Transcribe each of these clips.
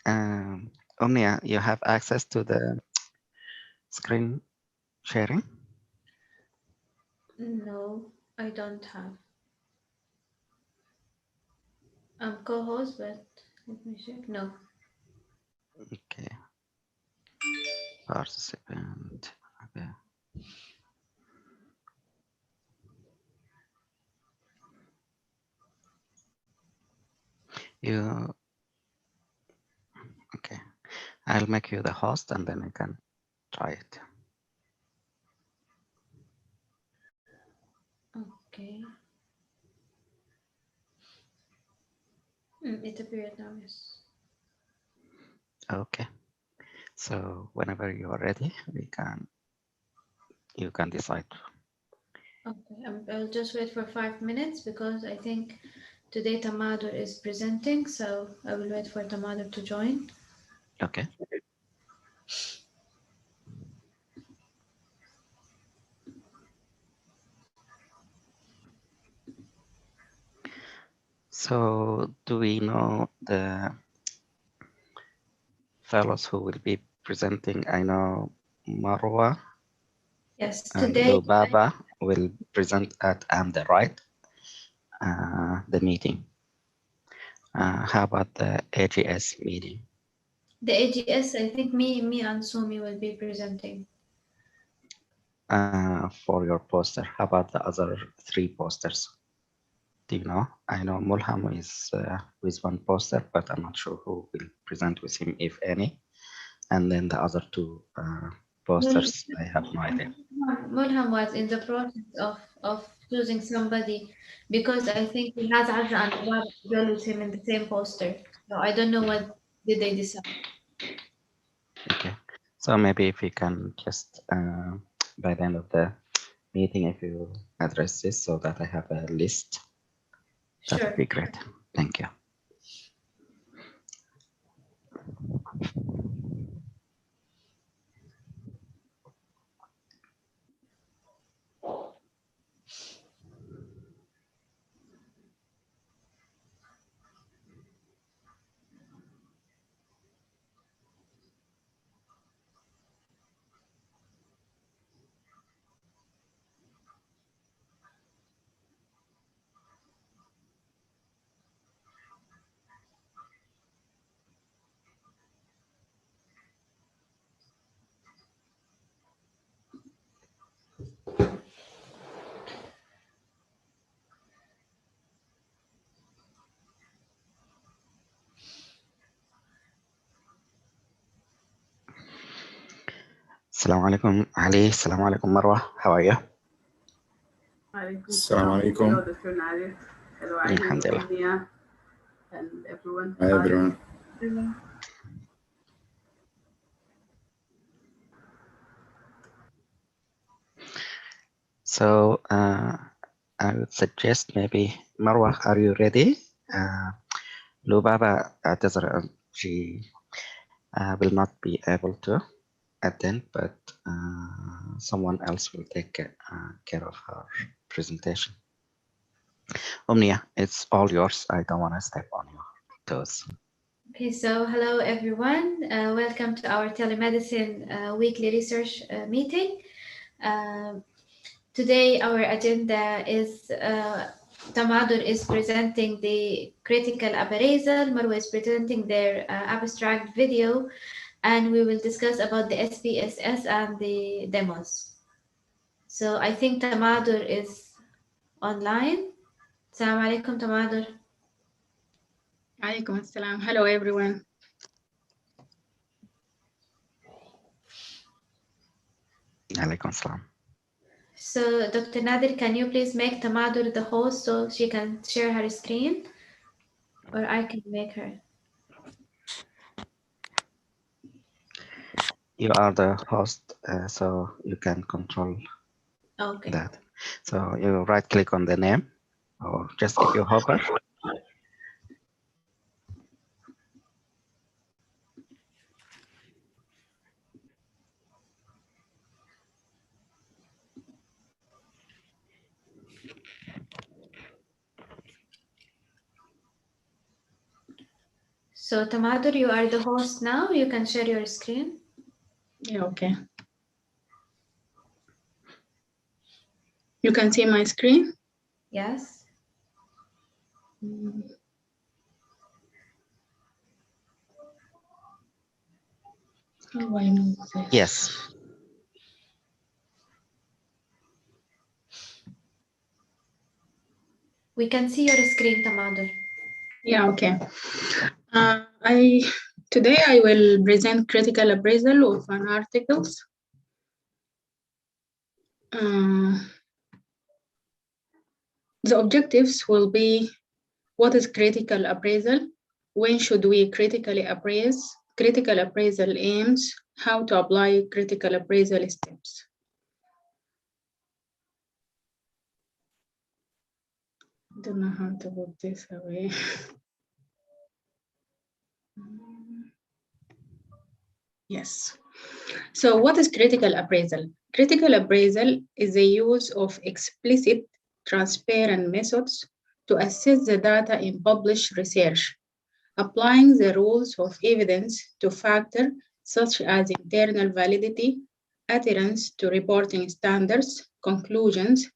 Omnia, you have access to the screen sharing? No, I don't have. I'm co-host, but let me check. No. Okay, participant. Okay. You okay? I'll make you the host, and then you can try it. Okay. It appeared now, yes. Okay. So whenever you are ready, you can decide. Okay, I'll just wait for 5 minutes because I think today Tamadur is presenting, so I will wait for Tamadur to join. Okay. So do we know the fellows who will be presenting? I know Marwa Yes, and today, Lubaba will present at the right the meeting. How about the AGS meeting? the AGS, I think me and Sumi will be presenting. For your poster, how about the other three posters? Do you know? I know Mulham is with one poster, but I'm not sure who will present with him, if any. And then the other two Mul- posters, I have no idea. Mulham was in the process of choosing somebody because I think he has Azra and Awad as well with him in the same poster. So I don't know what did they decide. Okay. So maybe if you can just, by the end of the meeting, if you address this so that I have a list, that would Sure. be great. Thank you. Assalamu alaikum, Ali. Assalamu alaikum, Marwa. How are you? Alaikum Assalamu salam. alaikum. Hello, Dr. Nadir. Hello, Ali. Hello, Alhamdulillah. Omnia, and everyone. Hi everyone. So I would suggest maybe, Marwa, are you ready? Lubaba she will not be able to attend, but someone else will take care of her presentation. Omnia, it's all yours. I don't want to step on your toes. Okay, so hello everyone. Welcome to our telemedicine weekly research meeting. Um, Today our agenda is Tamadur is presenting the critical appraisal, Marwa is presenting their abstract video, and we will discuss about the SPSS and the demos. So I think Tamadur is online. Assalamu alaikum, Tamadur. Alaikum assalam. Hello, everyone. Alaikum salam. So Dr. Nadir, can you please make Tamadur the host so she can share her screen? Or I can make her. You are the host, so you can control Okay. that. So you right click on the name, or just if you hover. So Tamadur, you are the host now. You can share your screen. Yeah, okay. You can see my screen? Yes. Yes. How I move this? We can see your screen, Tamadur. Yeah, okay. Today I will present critical appraisal of an articles. The objectives will be: what is critical appraisal? When should we critically appraise? Critical appraisal aims, how to apply critical appraisal steps. I don't know how to put this away. Yes. So what is critical appraisal? Critical appraisal is the use of explicit, transparent methods to assess the data in published research, applying the rules of evidence to factors such as internal validity, adherence to reporting standards, conclusions,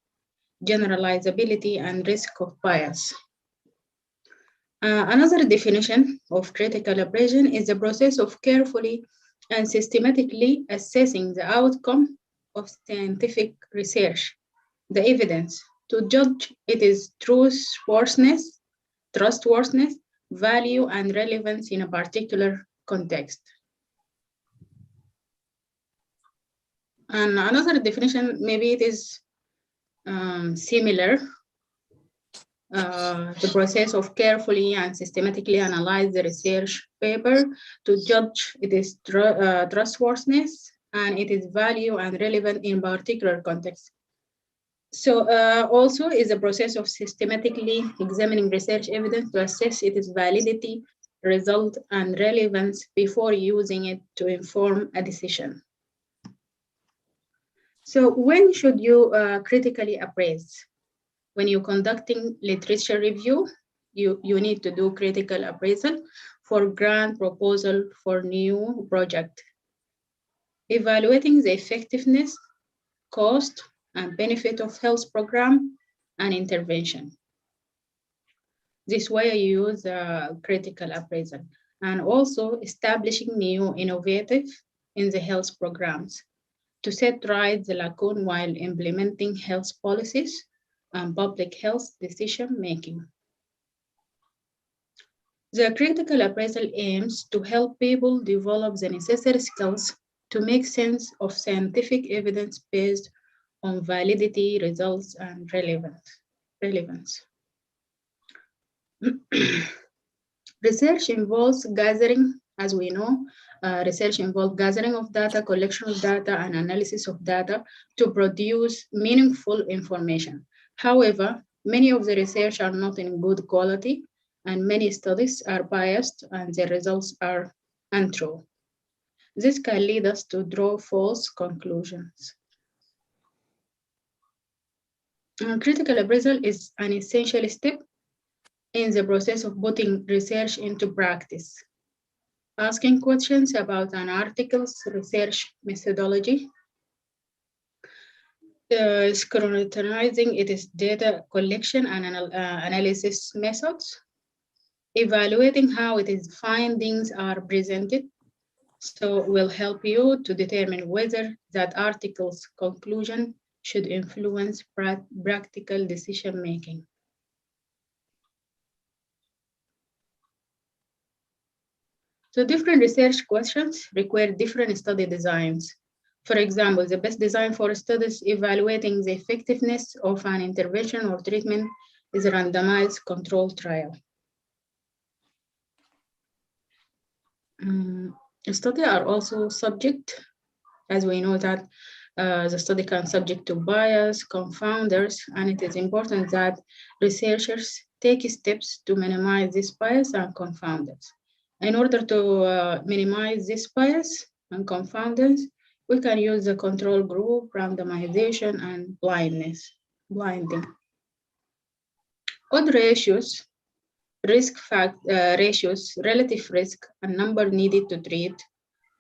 generalizability, and risk of bias. Another definition of critical appraisal is the process of carefully and systematically assessing the outcome of scientific research, the evidence, to judge its trustworthiness, value, and relevance in a particular context. And another definition, maybe it is similar, the process of carefully and systematically analyze the research paper to judge its trustworthiness and its value and relevant in particular context. So also is a process of systematically examining research evidence to assess its validity, result, and relevance before using it to inform a decision. So when should you critically appraise? When you're conducting literature review, you need to do critical appraisal for grant proposal for new project, evaluating the effectiveness, cost, and benefit of health program and intervention. This way you use critical appraisal, and also establishing new innovative in the health programs to set right the lacune while implementing health policies and public health decision making. The critical appraisal aims to help people develop the necessary skills to make sense of scientific evidence based on validity, results, and relevance. Research involves gathering, as we know, research involves gathering of data, collection of data, and analysis of data to produce meaningful information. However, many of the research are not in good quality, and many studies are biased and the results are untrue. This can lead us to draw false conclusions. Critical appraisal is an essential step in the process of putting research into practice. Asking questions about an article's research methodology, scrutinizing its data collection and analysis methods, evaluating how its findings are presented, so will help you to determine whether that article's conclusion should influence practical decision making. So different research questions require different study designs. For example, the best design for studies evaluating the effectiveness of an intervention or treatment is a randomized controlled trial. Studies are also subject, as we know that the study can subject to bias, confounders, and it is important that researchers take steps to minimize this bias and confounders. In order to minimize this bias and confounders, we can use the control group, randomization, and blinding. Odd ratios ratios, relative risk, and number needed to treat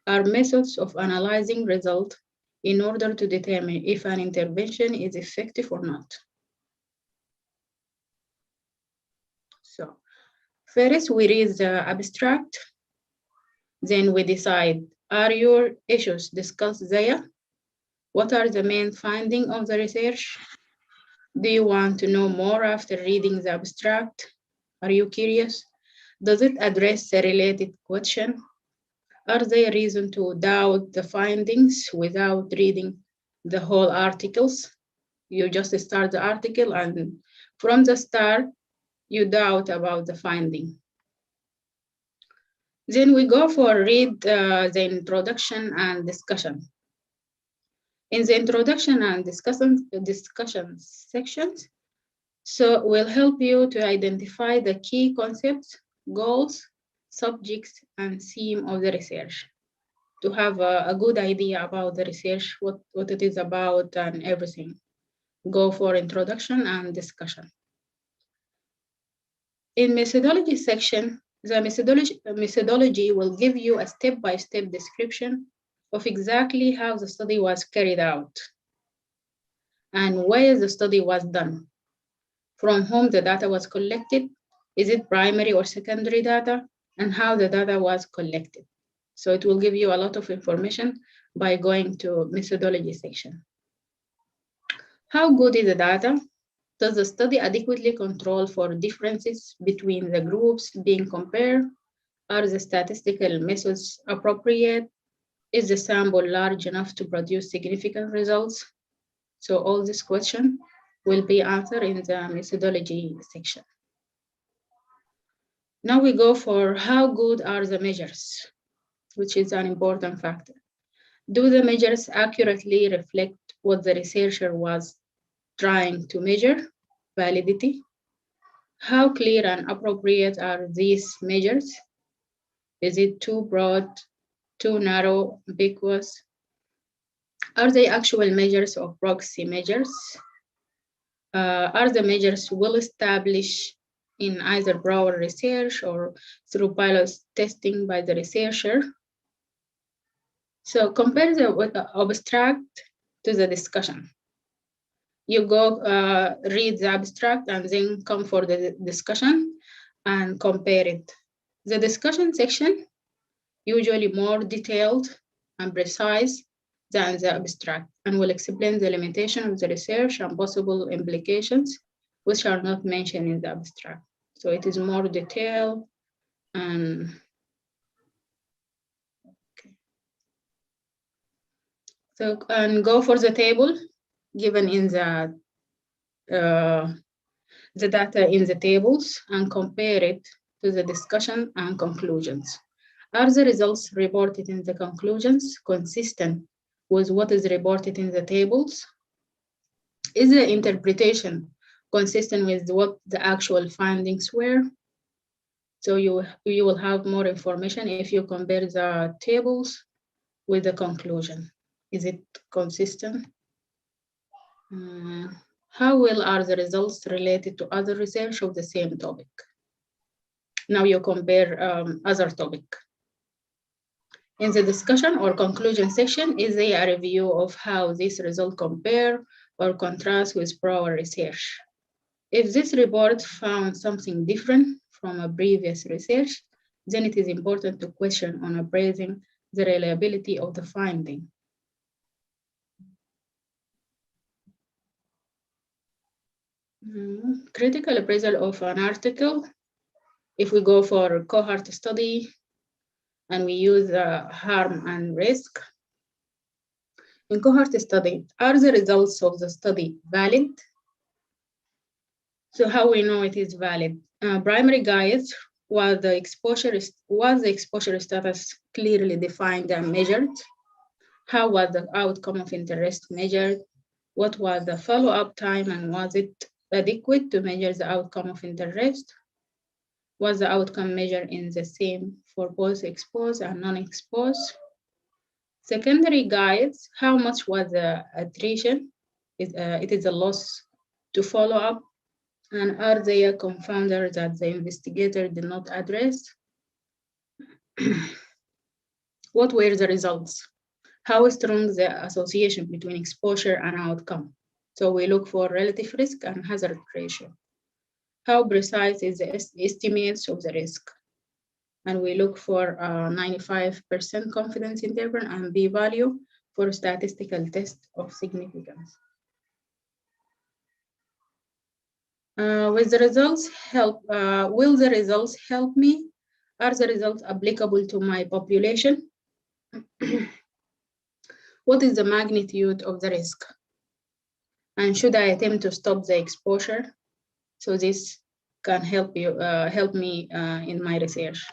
are methods of analyzing result in order to determine if an intervention is effective or not. So first we read the abstract, then we decide, are your issues discussed there? What are the main findings of the research? Do you want to know more after reading the abstract? Are you curious? Does it address a related question? Are there reasons to doubt the findings without reading the whole articles? You just start the article and from the start, you doubt about the finding. Then we go for read the introduction and discussion. In the introduction and discussion sections, so we'll help you to identify the key concepts, goals, subjects, and theme of the research, to have a good idea about the research, what it is about and everything. Go for introduction and discussion. In methodology section, the methodology will give you a step-by-step description of exactly how the study was carried out and where the study was done, from whom the data was collected, is it primary or secondary data, and how the data was collected. So it will give you a lot of information by going to methodology section. How good is the data? Does the study adequately control for differences between the groups being compared? Are the statistical methods appropriate? Is the sample large enough to produce significant results? So all these questions will be answered in the methodology section. Now we go for how good are the measures, which is an important factor. Do the measures accurately reflect what the researcher was trying to measure? Validity. How clear and appropriate are these measures? Is it too broad, too narrow, ambiguous? Are they actual measures or proxy measures? Are the measures well established in either broad research or through pilot testing by the researcher? So compare the abstract to the discussion. You go read the abstract and then come for the discussion and compare it. The discussion section, usually more detailed and precise than the abstract, and will explain the limitation of the research and possible implications, which are not mentioned in the abstract. So it is more detailed and okay. So and go for the table given in the data in the tables and compare it to the discussion and conclusions. Are the results reported in the conclusions consistent with what is reported in the tables? Is the interpretation consistent with what the actual findings were? So you will have more information if you compare the tables with the conclusion. Is it consistent? How well are the results related to other research of the same topic? Now you compare other topic. In the discussion or conclusion section, is there a review of how this result compare or contrast with prior research? If this report found something different from a previous research, then it is important to question on appraising the reliability of the finding. Critical appraisal of an article. If we go for cohort study and we use harm and risk. In cohort study, are the results of the study valid? So how we know it is valid? Primary guides, was the exposure status clearly defined and measured? How was the outcome of interest measured? What was the follow-up time and was it adequate to measure the outcome of interest? Was the outcome measured in the same for both exposed and non-exposed? Secondary guides, how much was the attrition? It is a loss to follow up. And are there confounders that the investigator did not address? What were the results? How strong the association between exposure and outcome? So we look for relative risk and hazard ratio. How precise is the estimates of the risk? And we look for 95% confidence interval and p-value for statistical test of significance. Will the results help me? Are the results applicable to my population? What is the magnitude of the risk? And should I attempt to stop the exposure? So this can help me in my research.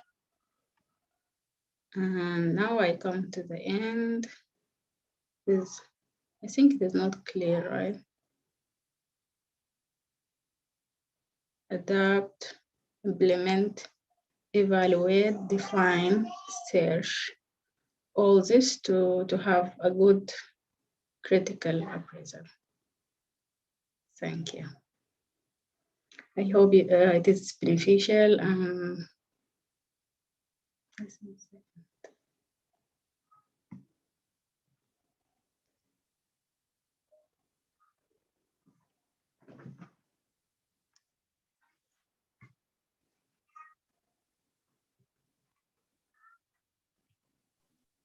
And now I come to the end. I think it is not clear, right? Adapt, implement, evaluate, define, search. All this to have a good critical appraisal. Thank you. I hope it is beneficial.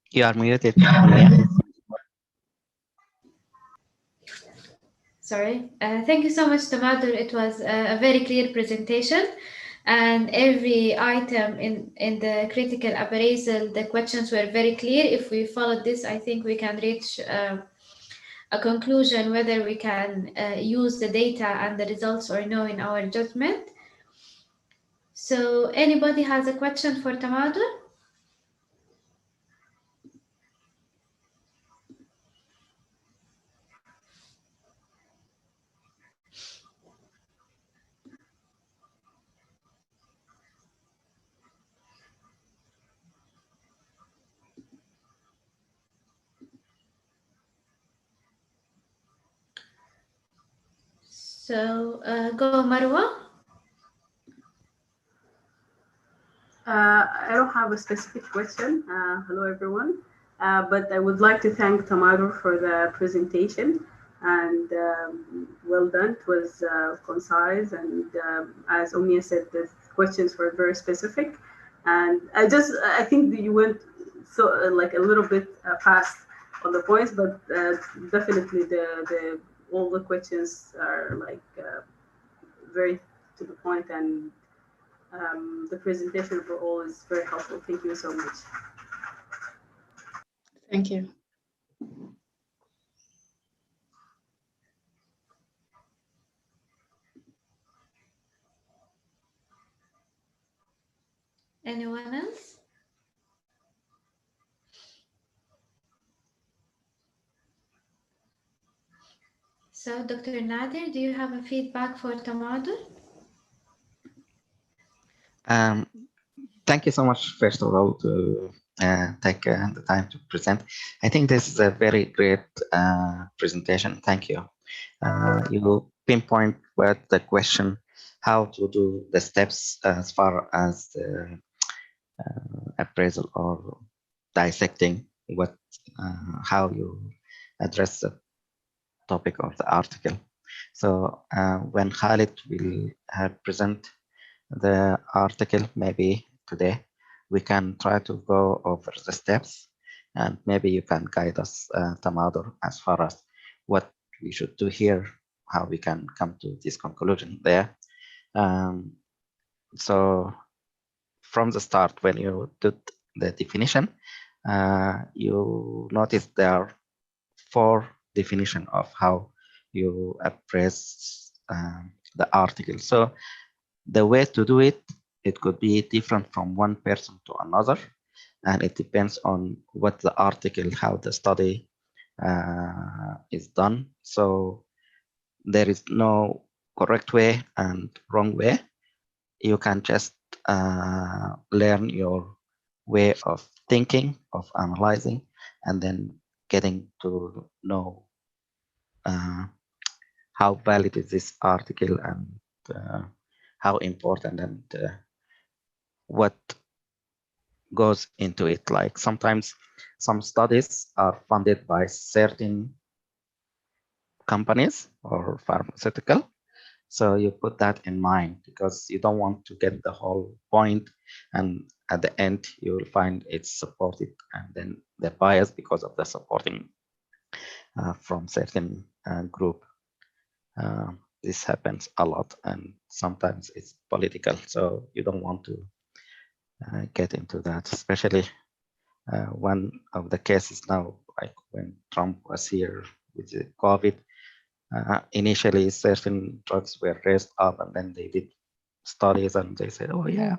You are muted, Mia. Sorry. Thank you so much, Tamadul. It was a very clear presentation. And every item in the critical appraisal, the questions were very clear. If we followed this, I think we can reach a conclusion whether we can use the data and the results or no in our judgment. So anybody has a question for Tamadul? So go Marwa. I don't have a specific question. Hello, everyone. But I would like to thank Tamaro for the presentation, and well done. It was concise, and as Omnia said, the questions were very specific. And I think that you went so like a little bit fast on the points, but definitely the all the questions are like very to the point, and the presentation overall is very helpful. Thank you so much. Thank you. Anyone else? So Dr. Nader, do you have a feedback for Tamadul? Thank you so much, first of all, to take the time to present. I think this is a very great presentation. Thank you. You pinpoint what the question, how to do the steps as far as the appraisal or dissecting what, how you address the topic of the article. So when Khalid will present the article, maybe today, we can try to go over the steps, and maybe you can guide us, Tamadur, as far as what we should do here, how we can come to this conclusion there. So from the start, when you did the definition, you notice there are 4 definitions of how you appraise the article. So the way to do it, it could be different from one person to another, and it depends on what the article, how the study is done. So there is no correct way and wrong way. You can just learn your way of thinking, of analyzing, and then getting to know how valid is this article and how important and what goes into it. Like sometimes some studies are funded by certain companies or pharmaceutical. So you put that in mind because you don't want to get the whole point, and at the end you will find it's supported and then the bias because of the supporting from certain group. This happens a lot, and sometimes it's political, so you don't want to get into that, especially one of the cases now, like when Trump was here with the COVID. Initially, certain drugs were raised up, and then they did studies, and they said, "Oh yeah."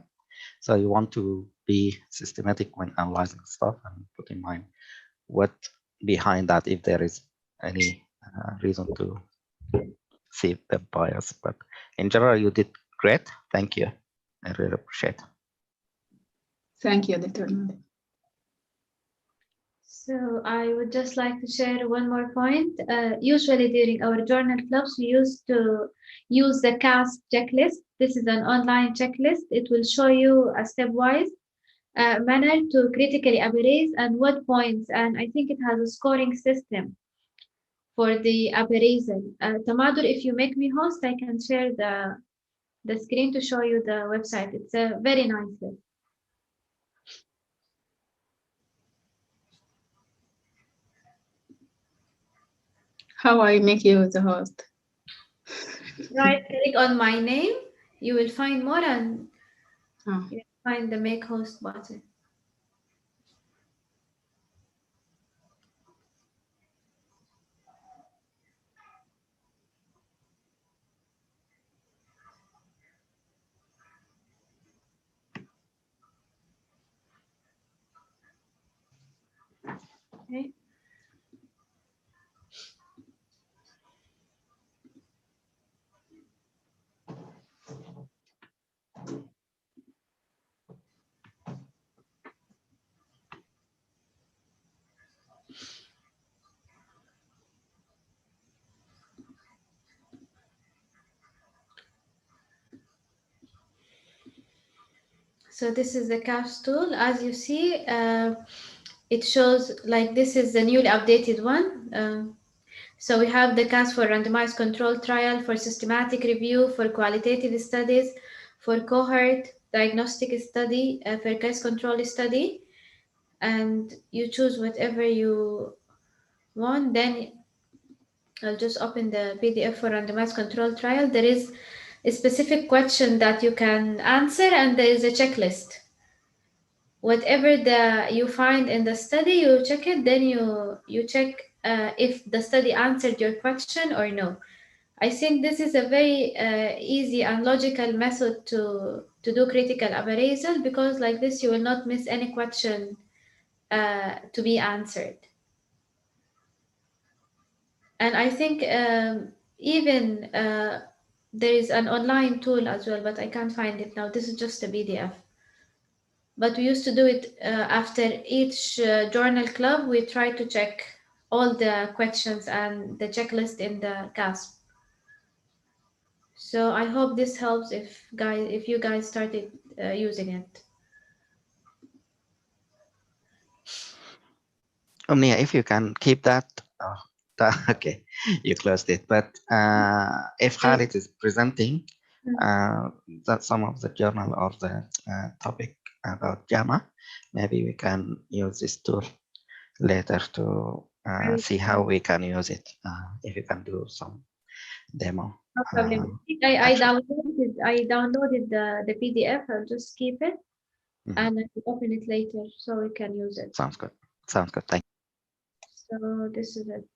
So you want to be systematic when analyzing stuff and put in mind what behind that, if there is any reason to see the bias. But in general, you did great. Thank you. I really appreciate it. Thank you, Dr. Nadi. So I would just like to share one more point. Usually during our journal clubs, we used to use the CASP checklist. This is an online checklist. It will show you a stepwise manner to critically appraise and what points. And I think it has a scoring system for the appraisal. Tamadur, if you make me host, I can share the screen to show you the website. It's a very nice list. How I make you the host? Right click on my name, you will find more and Oh. you will find the make host button. Okay. So this is the CAPS tool. As you see, it shows like this is the newly updated one. So we have the CAS for randomized control trial, for systematic review, for qualitative studies, for cohort, diagnostic study, for case control study. And you choose whatever you want. Then I'll just open the PDF for randomized control trial. There is a specific question that you can answer, and there is a checklist. Whatever you find in the study, you check it. Then you check if the study answered your question or no. I think this is a very easy and logical method to do critical appraisal, because like this you will not miss any question to be answered. And I think even there is an online tool as well, but I can't find it now. This is just a PDF. But we used to do it after each journal club. We try to check all the questions and the checklist in the CASP. So I hope this helps if you guys started using it. Omnia, if you can keep that. Okay, you closed it. But if Khalid is presenting that some of the journal or the topic about JAMA, maybe we can use this tool later to see how we can use it. If you can do some demo. No problem. I downloaded the PDF. I'll just keep it and I will open it later so we can use it. Sounds good. Sounds good. Thank you. So this is it.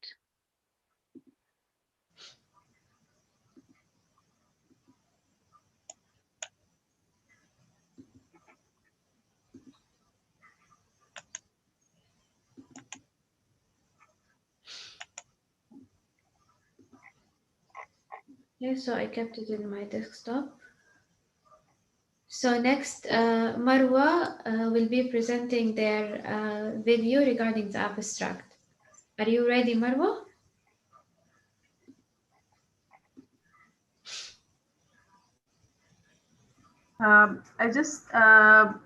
Okay, so I kept it in my desktop. So next, Marwa will be presenting their video regarding the abstract. Are you ready, Marwa? I just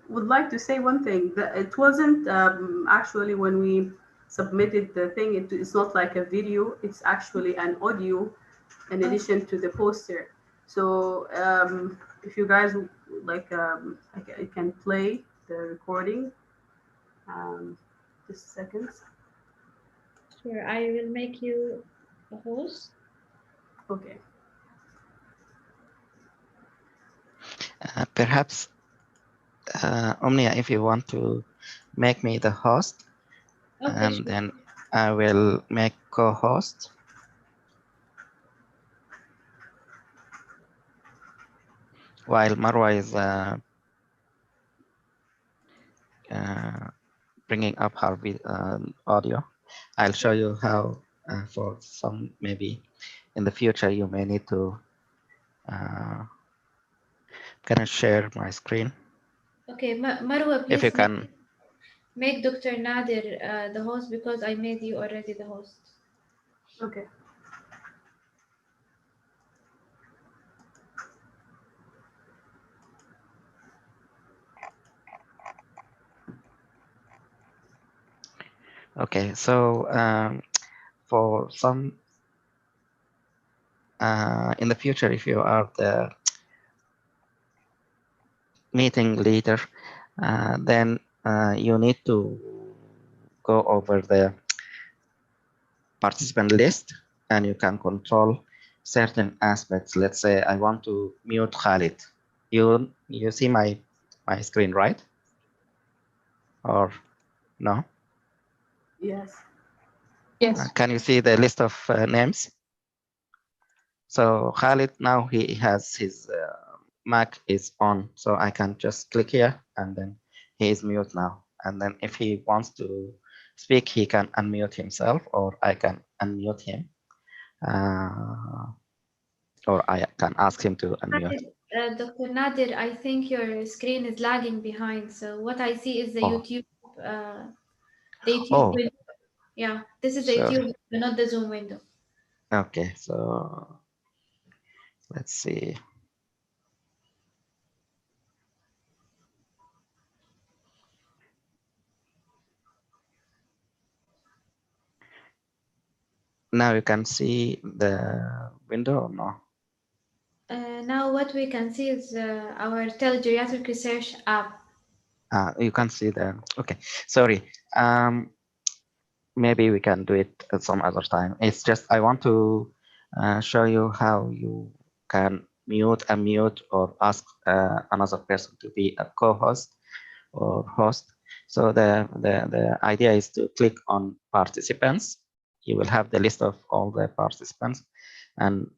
would like to say one thing, that it wasn't actually when we submitted the thing, it's not like a video, it's actually an audio in addition to the poster. So if you guys would like, I can play the recording. Just seconds. Sure, I will make you a host. Okay. Perhaps, Omnia, if you want to make me the host, Okay, and sure. then I will make co-host. While Marwa is bringing up her audio, I'll show you how for some, maybe in the future, you may need to can I share my screen? Okay, Marwa, If you please can. make Dr. Nadir the host, because I made you already the host. Okay. Okay, so for some, in the future, if you are the meeting leader, then you need to go over the participant list, and you can control certain aspects. Let's say I want to mute Khalid. You see my screen, right? Or no? Yes. Yes. Can you see the list of names? So Khalid, now he has his Mac is on, so I can just click here, and then he is mute now. And then if he wants to speak, he can unmute himself, or I can unmute him, or I can ask him to unmute. Dr. Nadir, I think your screen is lagging behind. So what I see is the Oh. YouTube, Oh. window. Yeah, this is the Sorry. YouTube, not the Zoom window. Okay, so let's see. Now you can see the window or no? Now what we can see is our Telegeriatric research app. You can see the, okay, sorry. Maybe we can do it at some other time. It's just, I want to show you how you can mute, unmute, or ask another person to be a co-host or host. So the idea is to click on participants. You will have the list of all the participants, and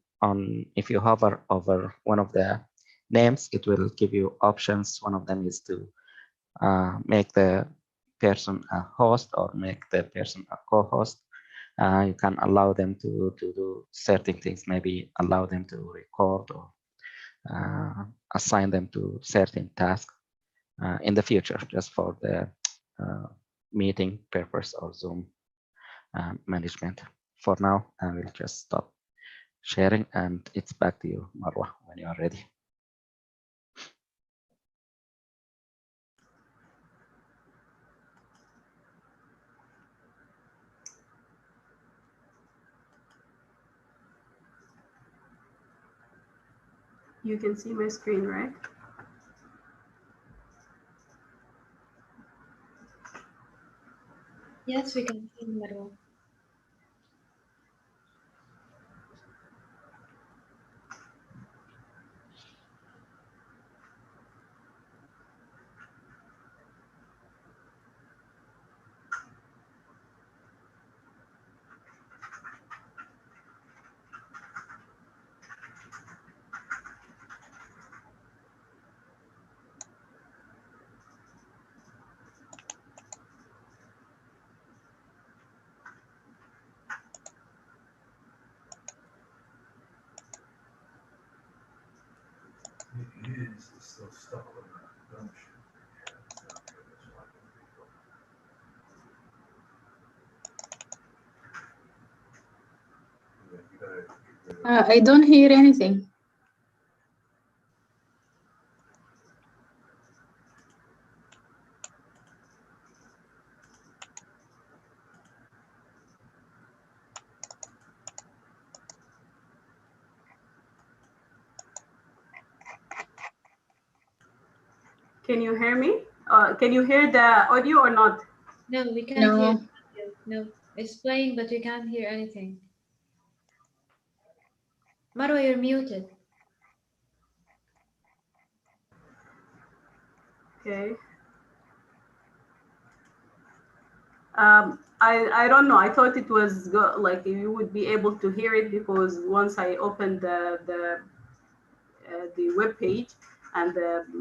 if you hover over one of the names, it will give you options. One of them is to make the person a host or make the person a co-host. You can allow them to do certain things, maybe allow them to record, or assign them to certain tasks in the future, just for the meeting purpose or Zoom management. For now, I will just stop sharing, and it's back to you, Marwa, when you are ready. You can see my screen, right? Yes, we can see Marwa. I don't hear anything. Can you hear me? Can you hear the audio or not? No, we can't hear No. you. No, it's playing, but we can't hear anything. Marwa, you're muted. Okay. I don't know. I thought it was like you would be able to hear it because once I opened the web page and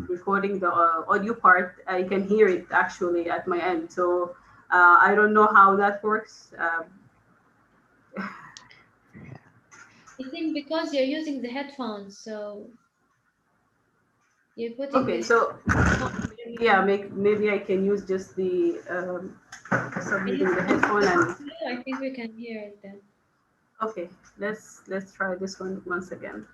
recording the audio part, I can hear it actually at my end. So I don't know how that works. I think because you're using the headphones, so you're putting Okay, the so headphones. yeah, maybe I can use just the Can submitting you the speak headphone and slow? I think we can hear it then. okay, let's try this one once again.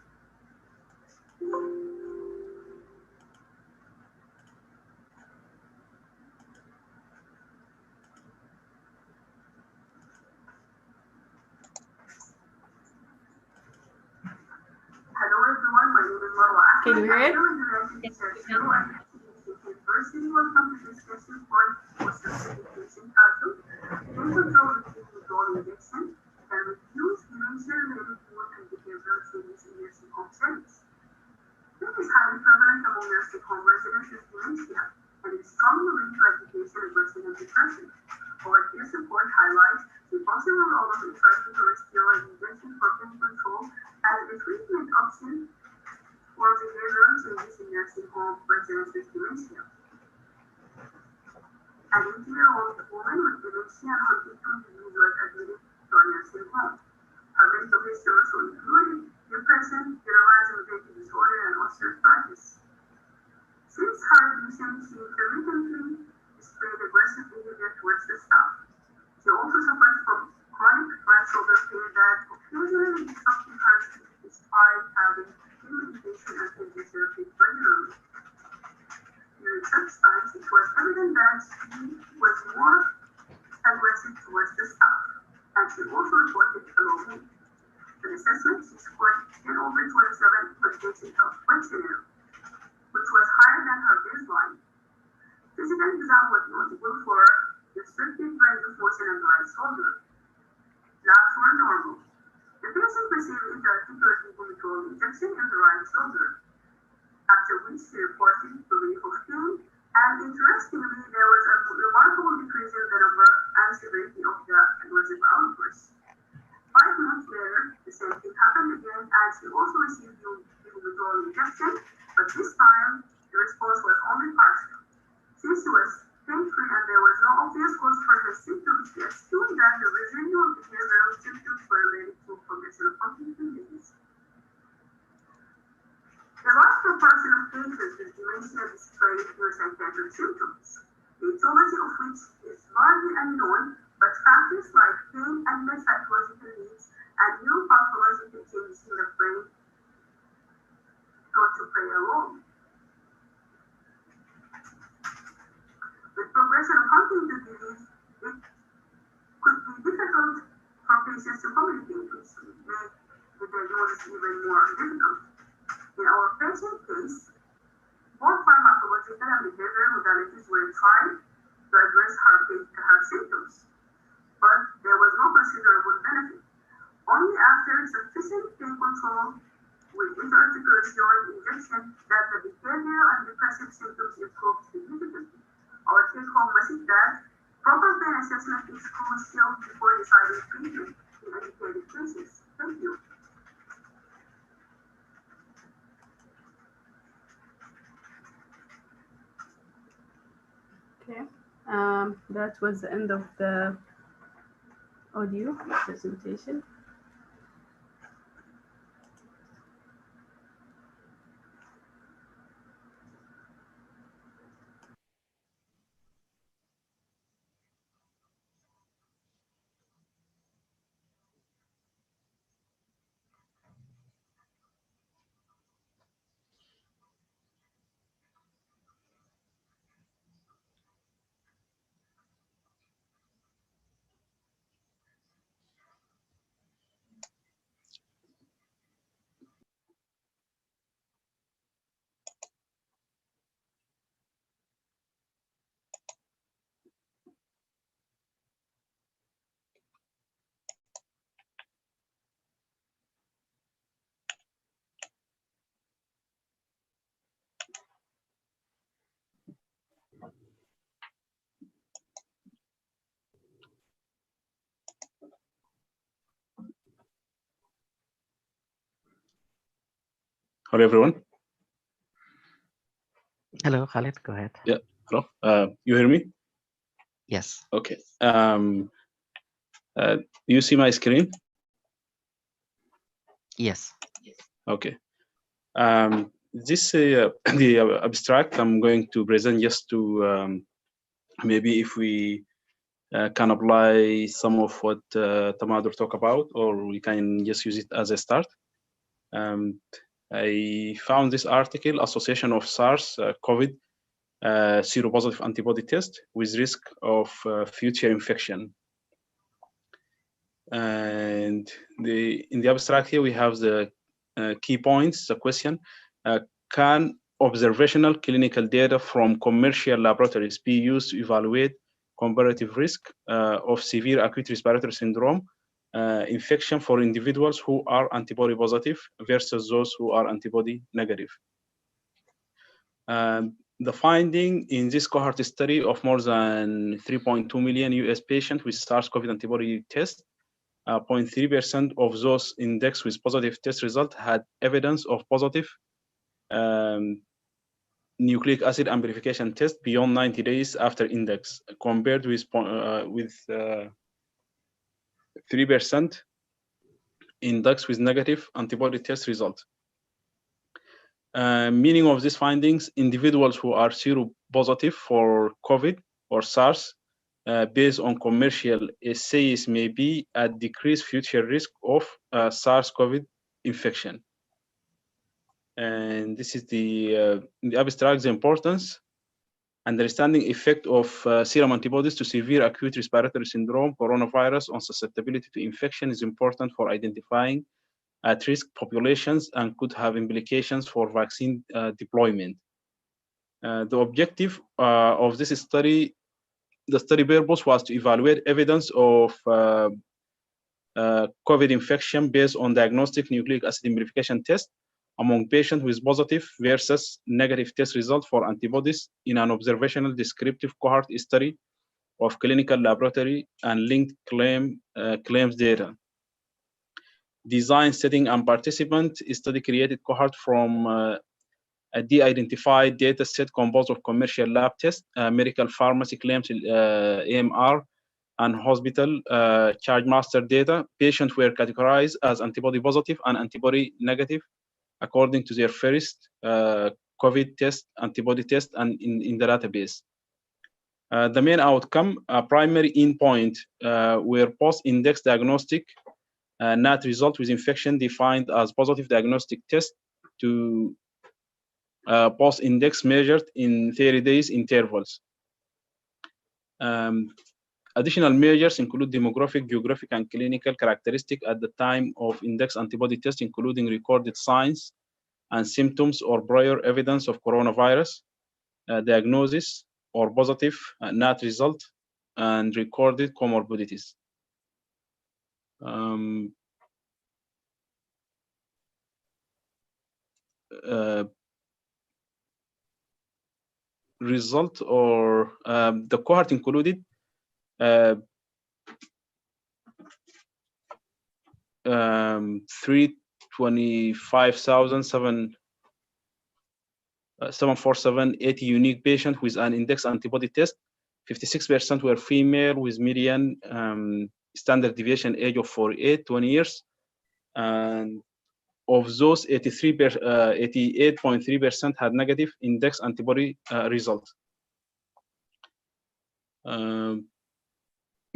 Hello everyone, my name is Marwa. Can you hear it? Yes, we can. First, welcome to this session for certification title. Can control control injection can reduce dementia-related mood and behavioral changes in nursing home settings. It is highly prevalent among nursing home residents with dementia and is strongly linked to agitation, aggression, and depression. Our peer support highlights the possible role of intrathecal steroid injection for pain control as a treatment option for behavioral changes in nursing home residents with dementia. An 80-year-old woman with dementia and Huntington's disease was admitted to a nursing home. Her mental history also included depression, generalized anxiety disorder, and osteoarthritis. Since her admission, she intermittently displayed aggressive behavior towards the staff. She also suffered from chronic right shoulder pain that occasionally disrupted her sleep despite having pain medication and physiotherapy regularly. During such times, it was evident that she was more aggressive towards the staff, and she also reported low mood. An assessment, she scored 10 over 27 for the basic health questionnaire, which was higher than her baseline. Physical exam was notable for restricted range of motion and right shoulder. Labs were normal. The patient received intra-articular decontrol injection in the right shoulder, after which she reported relief of pain, and interestingly, there was a remarkable decrease in the number and severity of the aggressive outbursts. 5 months later, the same thing happened again, and she also received decontrol injection, but this time the response was only partial. Since she was pain-free and there was no obvious cause for her symptoms, she assumed that the residual behavioral symptoms were related to progression of Huntington's disease. A large proportion of patients with dementia display neuropsychiatric symptoms, the etiology of which is largely unknown, but factors like pain and psychological needs and neuropathological changes in the brain thought to play a role. With progression of Huntington's disease, it could be difficult for patients to communicate, which make the diagnosis even more difficult. In our patient case, both pharmacological and behavioral modalities were tried to address her symptoms, but there was no considerable benefit. Only after sufficient pain control with intra-articular steroid injection that the behavioral and depressive symptoms improved significantly. Our take-home message that proper pain assessment is crucial before deciding treatment in educated cases. Thank you. Okay, that was the end of the audio presentation. Hello, everyone. Hello, Khalid, go ahead. Yeah, hello. You hear me? Yes. Okay. You see my screen? Yes. Okay. This the abstract I'm going to present just to maybe if we can apply some of what Tamadur talked about, or we can just use it as a start. I found this article, Association of SARS COVID seropositive antibody test with risk of future infection. And in the abstract here, we have the key points, the question, can observational clinical data from commercial laboratories be used to evaluate comparative risk of severe acute respiratory syndrome infection for individuals who are antibody positive versus those who are antibody negative? The finding in this cohort study of more than 3.2 million US patients with SARS-CoV antibody test, 0.3% of those indexed with positive test result had evidence of positive nucleic acid amplification test beyond 90 days after index, compared with 3% indexed with negative antibody test result. Meaning of these findings, individuals who are seropositive for COVID or SARS based on commercial assays may be at decreased future risk of SARS-CoV infection. And this is the abstract, the importance. Understanding effect of serum antibodies to severe acute respiratory syndrome coronavirus on susceptibility to infection is important for identifying at-risk populations and could have implications for vaccine deployment. The objective of this study, the study purpose was to evaluate evidence of COVID infection based on diagnostic nucleic acid amplification test among patients with positive versus negative test result for antibodies in an observational descriptive cohort study of clinical laboratory and linked claims data. Design, setting, and participant study created cohort from a de-identified data set composed of commercial lab tests, medical pharmacy claims, AMR, and hospital charge master data. Patients were categorized as antibody positive and antibody negative according to their first COVID test, antibody test, and in the database. The main outcome, primary endpoint, were post-index diagnostic NAT result with infection defined as positive diagnostic test to post-index measured in 30 days intervals. Additional measures include demographic, geographic, and clinical characteristic at the time of index antibody test, including recorded signs and symptoms or prior evidence of coronavirus, diagnosis or positive NAT result, and recorded comorbidities. Result or the cohort included 325,747 unique patients with an index antibody test. 56% were female with median standard deviation age of 20 years. And of those, 88.3% had negative index antibody result.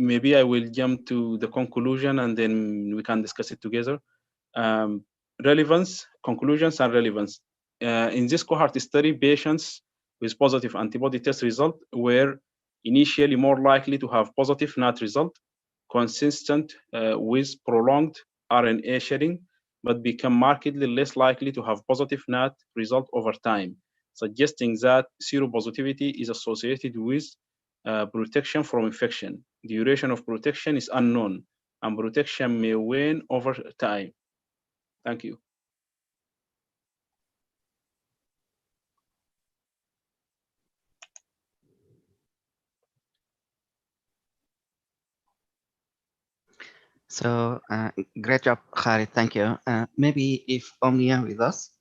Maybe I will jump to the conclusion and then we can discuss it together. Relevance, conclusions, and relevance. In this cohort study, patients with positive antibody test result were initially more likely to have positive NAT result, consistent with prolonged RNA shedding, but become markedly less likely to have positive NAT result over time, suggesting that seropositivity is associated with protection from infection. Duration of protection is unknown, and protection may wane over time. Thank you. So great job, Khalid. Thank you. Maybe if Omnia with us,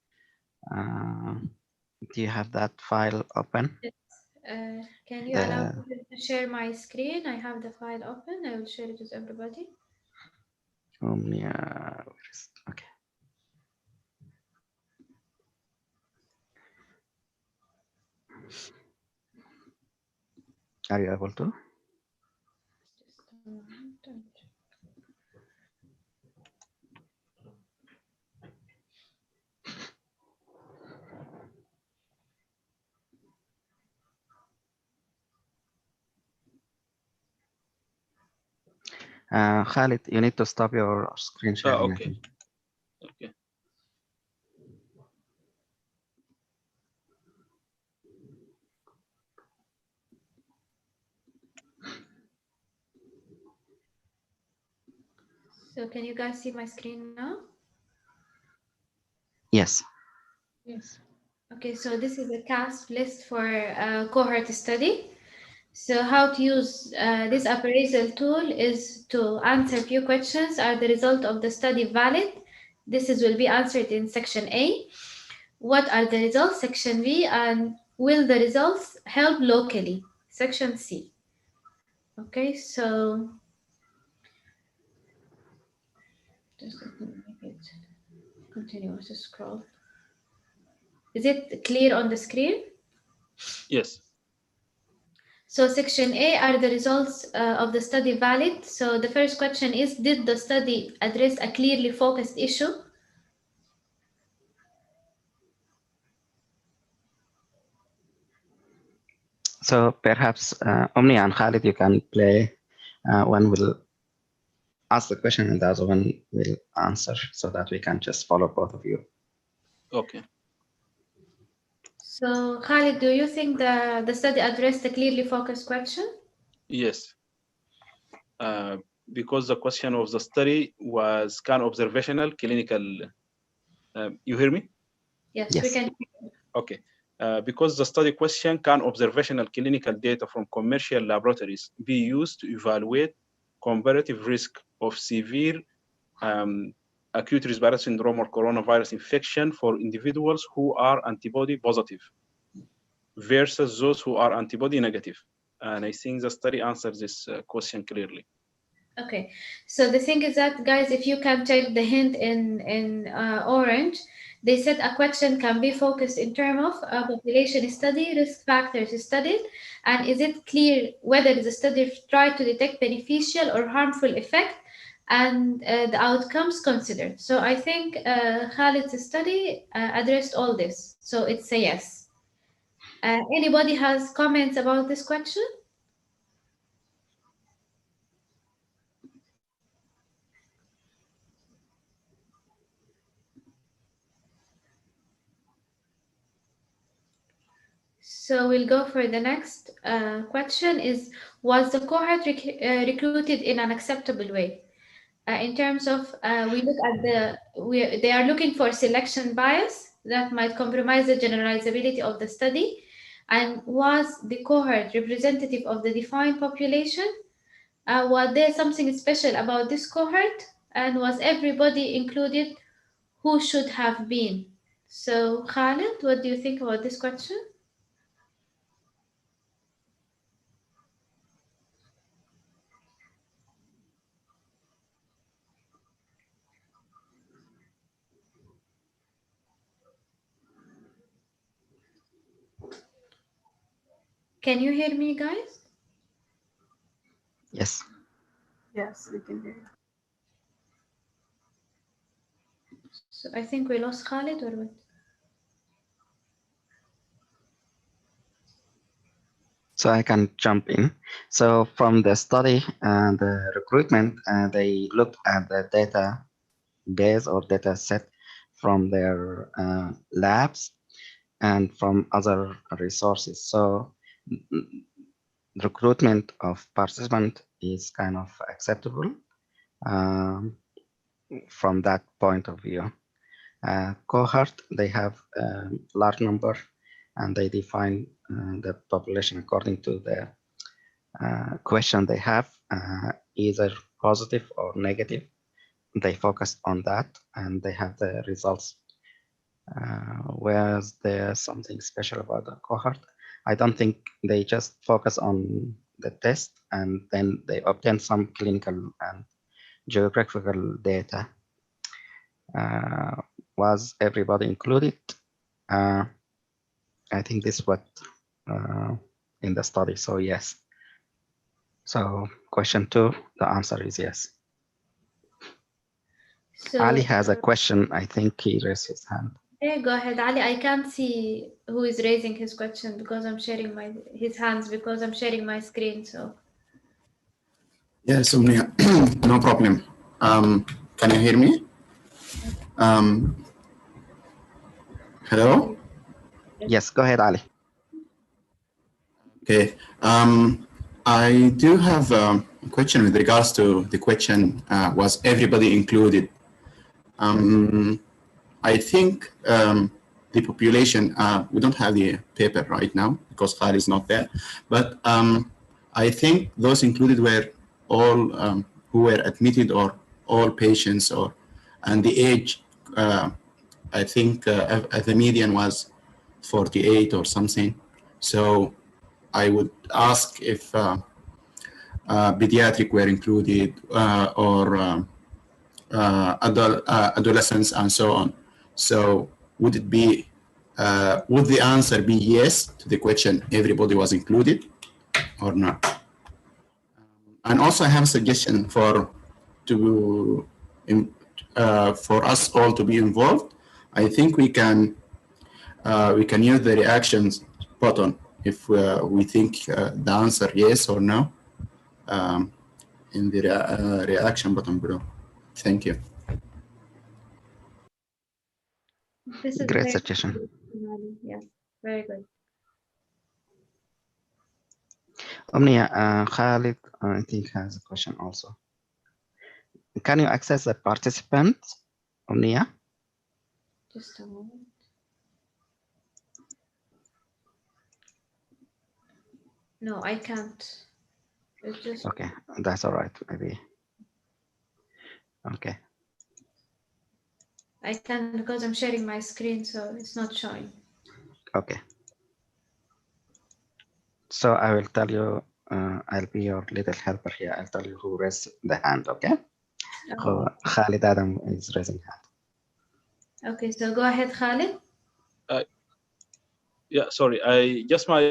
Do you have that file open? Yes. Can you allow me to share my screen? I have the file open. I will share it with everybody. Omnia. Okay. Are you able to? Just a moment. Khalid, you need to stop your screen sharing. Okay. Okay. So can you guys see my screen now? Yes. Yes. Okay, so this is a CASP list for cohort study. So how to use this appraisal tool is to answer few questions. Are the result of the study valid? Will be answered in section A. What are the results? Section B. And will the results help locally? Section C. Okay, so just let me make it continue to scroll. Is it clear on the screen? Yes. So section A, are the results of the study valid? So the first question is, did the study address a clearly focused issue? So perhaps Omni and Khalid, you can play. One will ask the question and the other one will answer, so that we can just follow both of you. Okay. So Khalid, do you think the study addressed a clearly focused question? Yes. Because the question of the study was can observational clinical. You hear me? Yes, Yes. we can. Okay. Because the study question can observational clinical data from commercial laboratories be used to evaluate comparative risk of severe acute respiratory syndrome or coronavirus infection for individuals who are antibody positive versus those who are antibody negative. And I think the study answers this question clearly. Okay, so the thing is that, guys, if you can check the hint in orange, they said a question can be focused in terms of a population study, risk factors studied, and is it clear whether the study tried to detect beneficial or harmful effect, and the outcomes considered. So I think Khalid's study addressed all this, so it's a yes. Anybody has comments about this question? So we'll go for the next question is, was the cohort recruited in an acceptable way? In terms of, we look at they are looking for selection bias that might compromise the generalizability of the study. And was the cohort representative of the defined population? Was there something special about this cohort? And was everybody included who should have been? So Khalid, what do you think about this question? Can you hear me, guys? Yes. Yes, we can hear you. So I think we lost Khalid or what? So I can jump in. So from the study and the recruitment, they looked at the data base or data set from their labs and from other resources. So recruitment of participant is kind of acceptable from that point of view. Cohort, they have a large number and they define the population according to the question they have, either positive or negative. They focus on that and they have the results Was there something special about the cohort? I don't think they just focus on the test and then they obtain some clinical and geographical data. Was everybody included? I think this is what in the study, so yes. So question 2, the answer is yes. So, Ali has a question. I think he raised his hand. Hey, go ahead, Ali. I can't see who is raising his question because I'm sharing his hands because I'm sharing my screen. So Yes, Omnia, no problem. Can you hear me? Hello? Yes, go ahead, Ali. Okay. I do have a question with regards to the question, was everybody included? I think the population, we don't have the paper right now because Khalid is not there, but I think those included were all who were admitted or all patients, or and the age, I think the median was 48 or something. So I would ask if pediatric were included or adolescents and so on. So would it be, would the answer be yes to the question, everybody was included or not? And also I have a suggestion for us all to be involved. I think we can use the reactions button if we think the answer yes or no in the reaction button below. Thank you. this is Great very suggestion. good, Ali. Yes, very good. Omnia, Khalid, I think has a question also. Can you access the participants, Omnia? Just a moment. No, I can't. It's just Okay, that's all right, maybe. Okay. I can't because I'm sharing my screen, so it's not showing. Okay. So I will tell you, I'll be your little helper here. I'll tell you who raised the hand, okay? Oh, Khalid Adam is raising hand. okay, so go ahead, Khalid. Yeah, sorry. I just my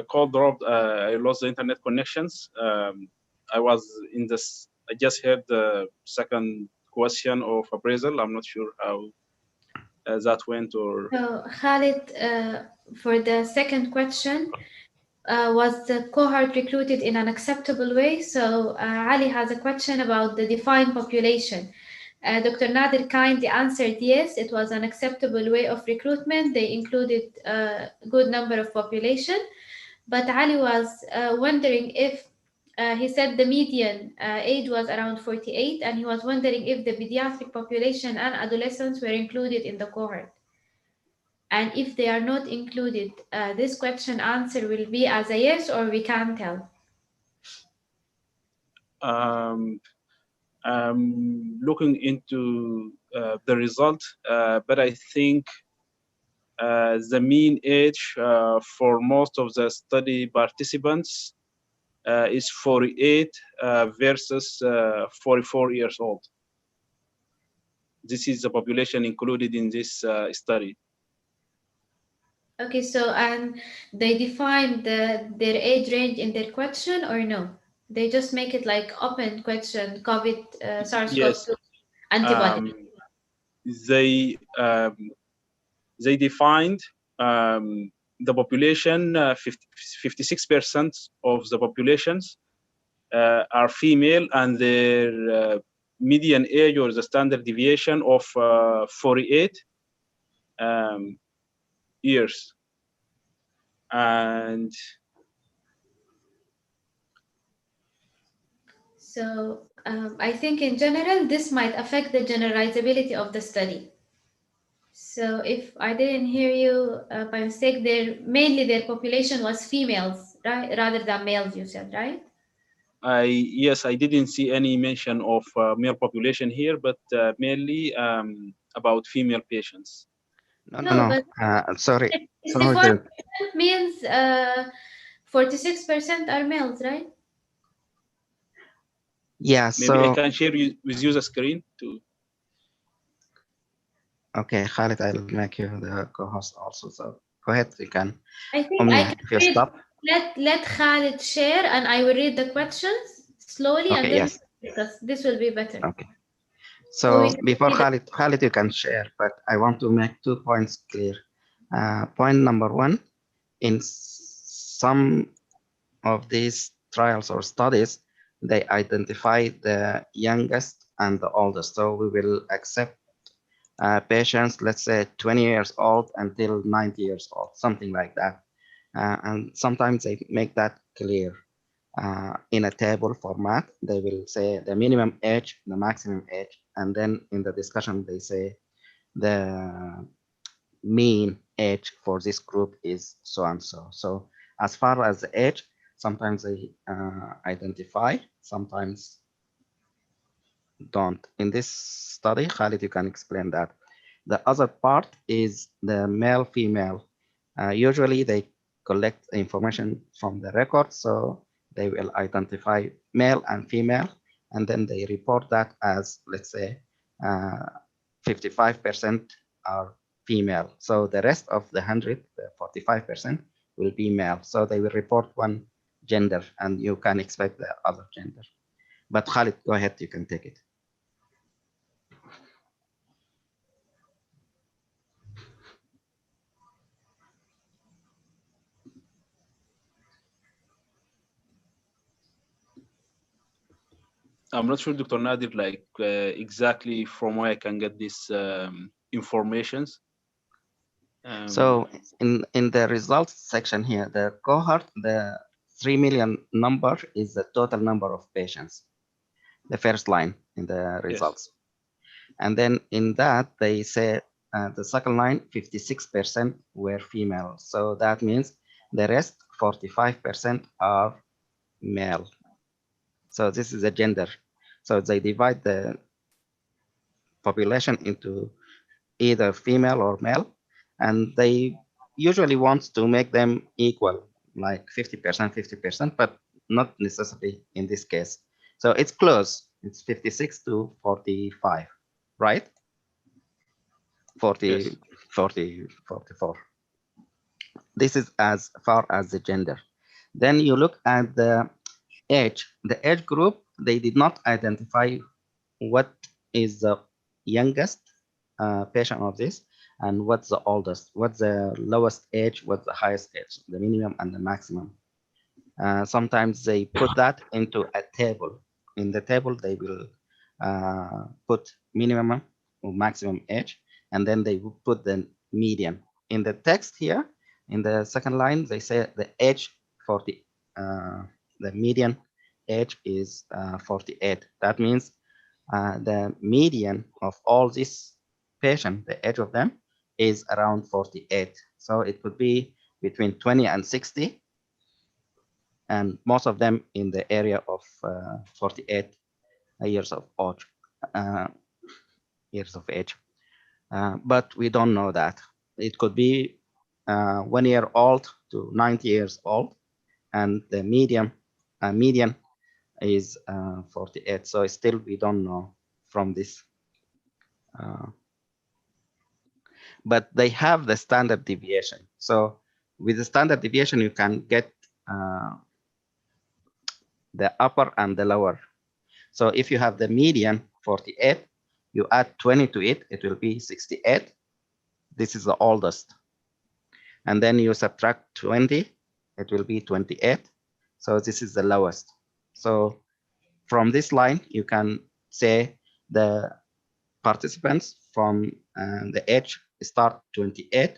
call dropped. I lost the internet connections. I was in this. I just heard the second question of appraisal. I'm not sure how that went or. So Khalid, for the second question, was the cohort recruited in an acceptable way? So Ali has a question about the defined population. Dr. Nader kindly answered yes, it was an acceptable way of recruitment. They included a good number of population. But Ali was wondering if, he said the median age was around 48, and he was wondering if the pediatric population and adolescents were included in the cohort. And if they are not included, this question answer will be as a yes, or we can't tell. I'm looking into the result, but I think the mean age for most of the study participants is 48 versus 44 years old. This is the population included in this study. Okay, so and they define their age range in their question or no? They just make it like open question, COVID, SARS-CoV-2 Yes. antibody. They defined the population, 56% of the populations are female, and their median age or the standard deviation of 48 years. And So I think in general, this might affect the generalizability of the study. So if I didn't hear you by mistake, mainly their population was females, right, rather than males, you said, right? yes, I didn't see any mention of male population here, but mainly about female patients. No. Sorry. 64% means 46% are males, right? Yeah. Maybe I So can share with you the screen to. okay, Khalid, I'll make you the co-host also. So go ahead. You can. I think I Omnia, can if you read. stop. Let Khalid share, and I will read the questions slowly, Okay. and then Yes. discuss. This will be better. Okay. So we So can before see the- Khalid, you can share, but I want to make 2 points clear. Point number one, in some of these trials or studies, they identify the youngest and the oldest. So we will accept patients, let's say 20 years old until 90 years old, something like that. And sometimes they make that clear. In a table format, they will say the minimum age, the maximum age, and then in the discussion, they say the mean age for this group is so and so. So as far as the age, sometimes they identify, sometimes don't. In this study, Khalid, you can explain that. The other part is the male-female. Usually they collect information from the record, so they will identify male and female, and then they report that as, let's say, 55% are female. So the rest of the 100, the 45% will be male. So they will report one gender, and you can expect the other gender. But Khalid, go ahead, you can take it. I'm not sure, Dr. Nadir, like exactly from where I can get this informations. So in the results section here, the cohort, the 3 million number is the total number of patients, the first line in the results. Yes. And then in that, they say the second line, 56% were female. So that means the rest, 45% are male. So this is a gender. So they divide the population into either female or male, and they usually want to make them equal, like 50%, 50%, but not necessarily in this case. So it's close. It's 56 to 45, right? 40, yes. 40, 44. This is as far as the gender. Then you look at the age. The age group, they did not identify what is the youngest patient of this and what's the oldest, what's the lowest age, what's the highest age, the minimum and the maximum. Sometimes they put that into a table. In the table, they will put minimum or maximum age, and then they will put the median. In the text here, in the second line, they say the age for the median age is 48. That means the median of all these patients, the age of them, is around 48. So it could be between 20 and 60, and most of them in the area of 48 years of age. But we don't know that. It could be 1 year old to 90 years old, and the median is 48. So still we don't know from this. But they have the standard deviation. So with the standard deviation, you can get the upper and the lower. So if you have the median 48, you add 20 to it, it will be 68. This is the oldest. And then you subtract 20, it will be 28. So this is the lowest. So from this line, you can say the participants from the age start 28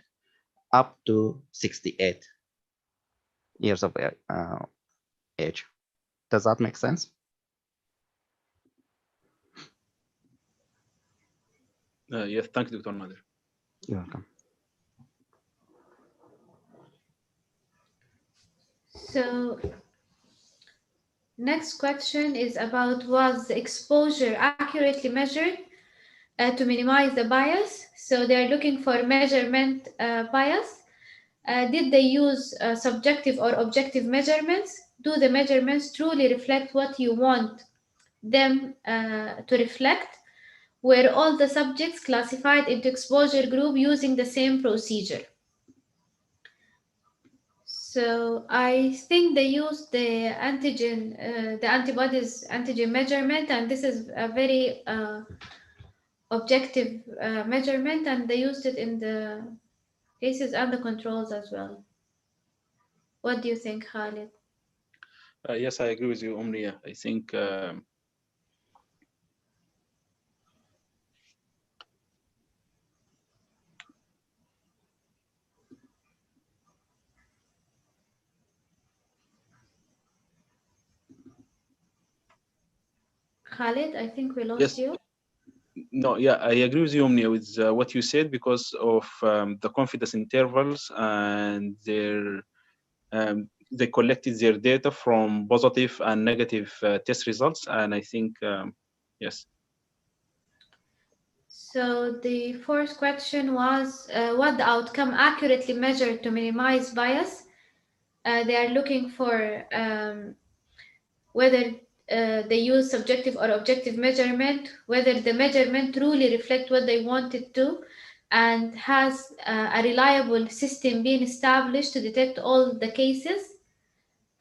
up to 68 years of age. Does that make sense? Yes, thank you, Dr. Nadir. You're welcome. So next question is about, was the exposure accurately measured? to minimize the bias. So they're looking for measurement bias. Did they use subjective or objective measurements? Do the measurements truly reflect what you want them to reflect? Were all the subjects classified into exposure group using the same procedure? So I think they used the antigen, the antibodies antigen measurement, and this is a very objective measurement, and they used it in the cases and the controls as well. What do you think, Khalid? Yes, I agree with you, Omnia. I think Khalid, I think we lost yes. you. No, yeah, I agree with you, Omnia, with what you said because of the confidence intervals and they collected their data from positive and negative test results, and I think yes. So the fourth question was what the outcome accurately measured to minimize bias. They are looking for whether they use subjective or objective measurement, whether the measurement truly reflect what they want it to, and has a reliable system been established to detect all the cases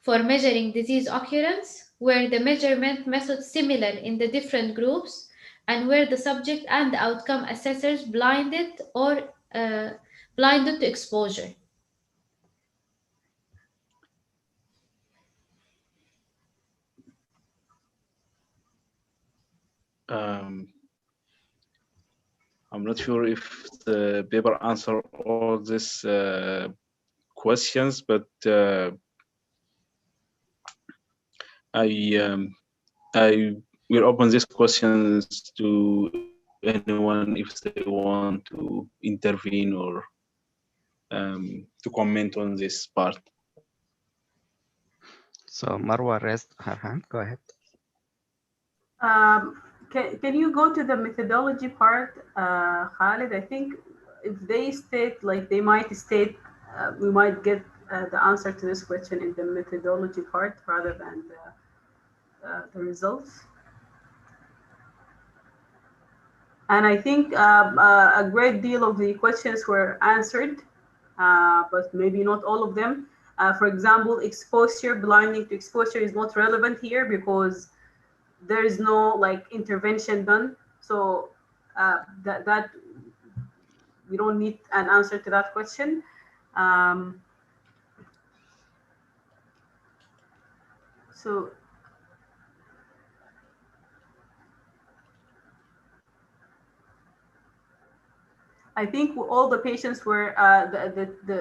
for measuring disease occurrence, where the measurement methods similar in the different groups, and where the subject and the outcome assessors blinded or blinded to exposure. Um, I'm not sure if the paper answer all these questions, but I will open these questions to anyone if they want to intervene or to comment on this part. So Marwa raised her hand. Go ahead. Can you go to the methodology part, Khalid? I think if they state, like they might state, we might get the answer to this question in the methodology part rather than the results. And I think a great deal of the questions were answered, but maybe not all of them. For example, exposure, blinding to exposure is not relevant here because there is no like intervention done. So that we don't need an answer to that question. So I think all the patients were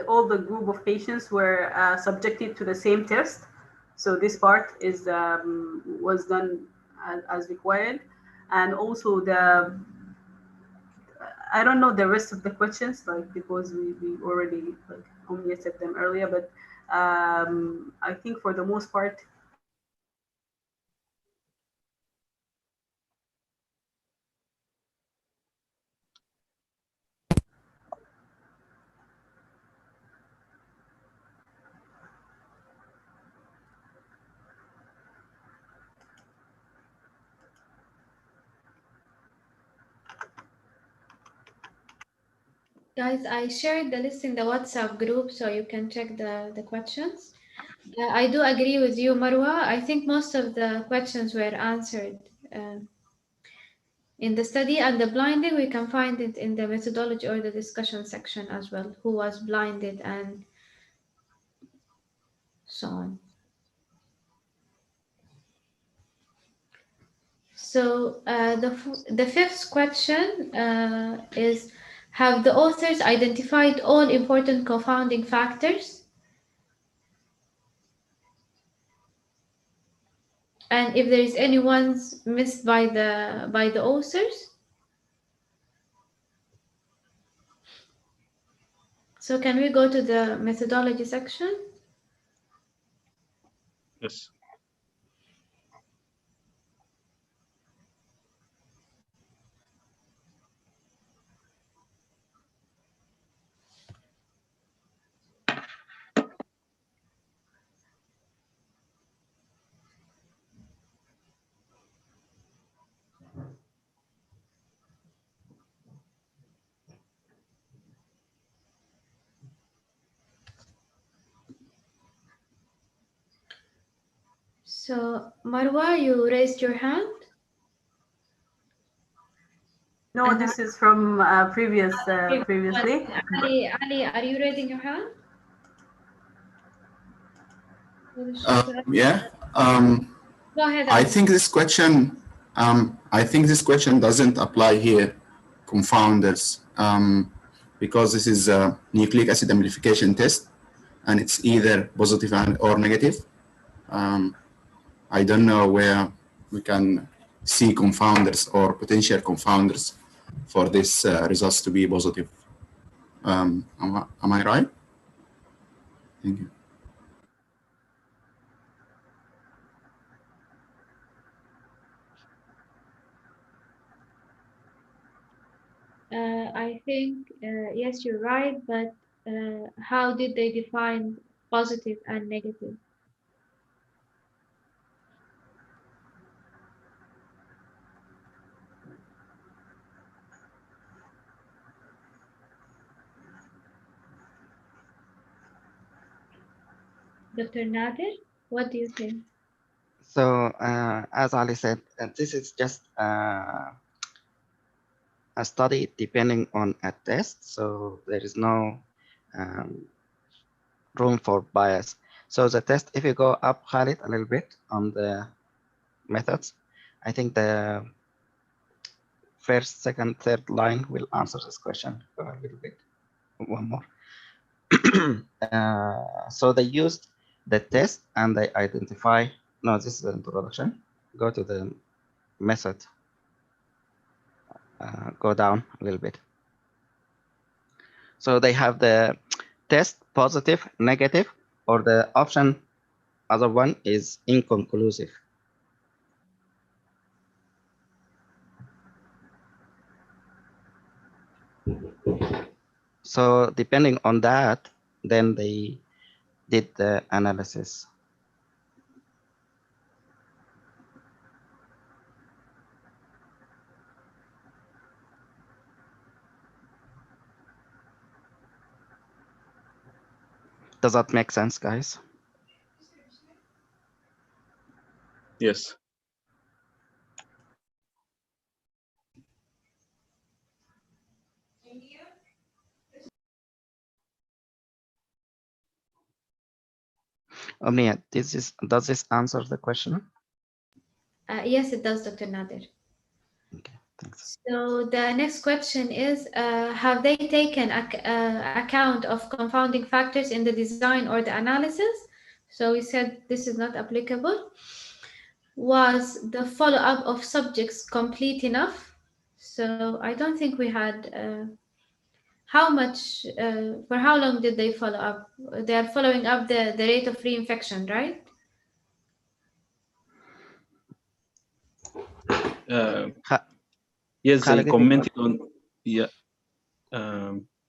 all the group of patients were subjected to the same test. So this part is was done as required, and also the I don't know the rest of the questions like because we already like only said them earlier, but I think for the most part. Guys, I shared the list in the WhatsApp group so you can check the questions. I do agree with you, Marwa. I think most of the questions were answered in the study, and the blinding, we can find it in the methodology or the discussion section as well, who was blinded and so on. So the fifth question is, have the authors identified all important confounding factors? And if there is any ones missed by the authors? So can we go to the methodology section? Yes. So Marwa, you raised your hand. No, this is from previously. Ali, are you raising your hand? Yeah. Go ahead. I Ali. think this question. I think this question doesn't apply here, confounders, because this is a nucleic acid amplification test, and it's either positive or negative. I don't know where we can see confounders or potential confounders for this results to be positive. Am I right? Thank you. I think, yes, you're right, but how did they define positive and negative? Dr. Nader, what do you think? So as Ali said, this is just a study depending on a test. So there is no room for bias. So the test, if you go up, Khalid, a little bit on the methods, I think the first, second, third line will answer this question. Go a little bit, one more. So they used the test and they identify, no, this is the introduction. Go to the method, go down a little bit. So they have the test positive, negative, or the option other one is inconclusive. So depending on that, then they did the analysis. Does that make sense, guys? Yes. Omnia, does this answer the question? Yes, it does, Dr. Nader. Okay, thanks. So the next question is, have they taken account of confounding factors in the design or the analysis? So we said this is not applicable. Was the follow-up of subjects complete enough? So I don't think we had, how much, for how long did they follow up? They are following up the rate of reinfection, right? Yes, they Khalid, commented on, yeah.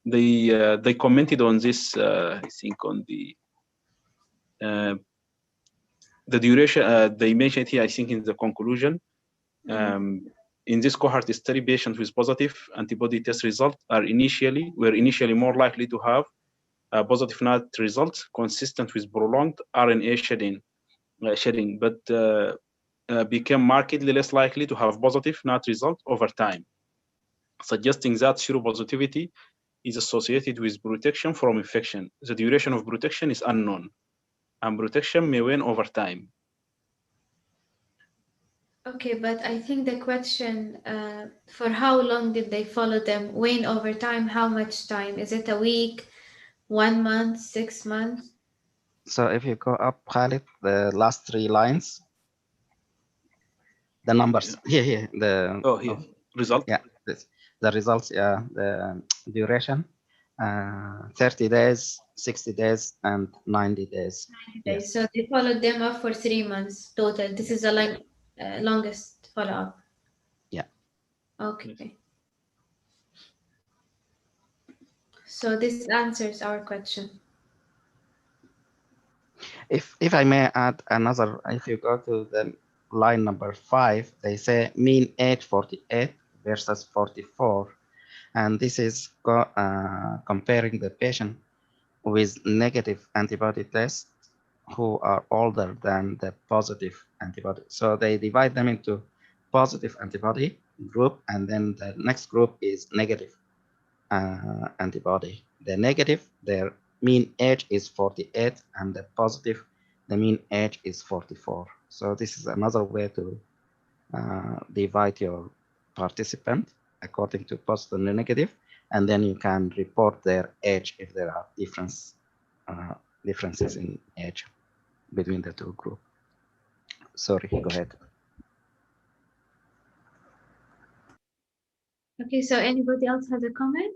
They commented on this, I think, on the duration. They mentioned here, I think, in the conclusion. In this cohort study, patients with positive antibody test results were initially more likely to have a positive NAT result consistent with prolonged RNA shedding, but became markedly less likely to have positive NAT result over time, suggesting that seropositivity is associated with protection from infection. The duration of protection is unknown, and protection may wane over time. Okay, but I think the question, for how long did they follow them? Wane over time, how much time? Is it a week, 1 month, 6 months? So if you go up, Khalid, the last 3 lines, the numbers, here, the result. Yeah, the results, yeah, the duration, 30 days, 60 days, and 90 days. 90 days. So they followed them up for 3 months total. This is the longest follow-up. Yeah. Okay. Yes. So this answers our question. If I may add another, if you go to the line number 5, they say mean age 48 versus 44, and this is comparing the patient with negative antibody test who are older than the positive antibody. So they divide them into positive antibody group, and then the next group is negative antibody. The negative, their mean age is 48, and the positive, the mean age is 44. So this is another way to divide your participant according to positive and negative, and then you can report their age if there are differences in age between the two groups. Sorry, go ahead. Okay, so anybody else has a comment?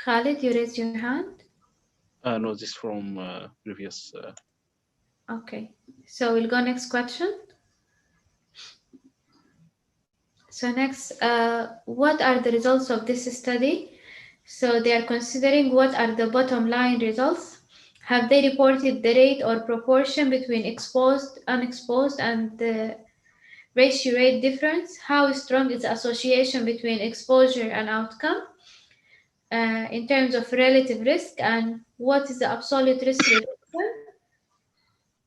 Khalid, you raised your hand? No, this from previous. Okay, so we'll go next question. So next, what are the results of this study? So they are considering what are the bottom line results. Have they reported the rate or proportion between exposed, unexposed, and the ratio rate difference? How strong is the association between exposure and outcome in terms of relative risk? And what is the absolute risk reduction?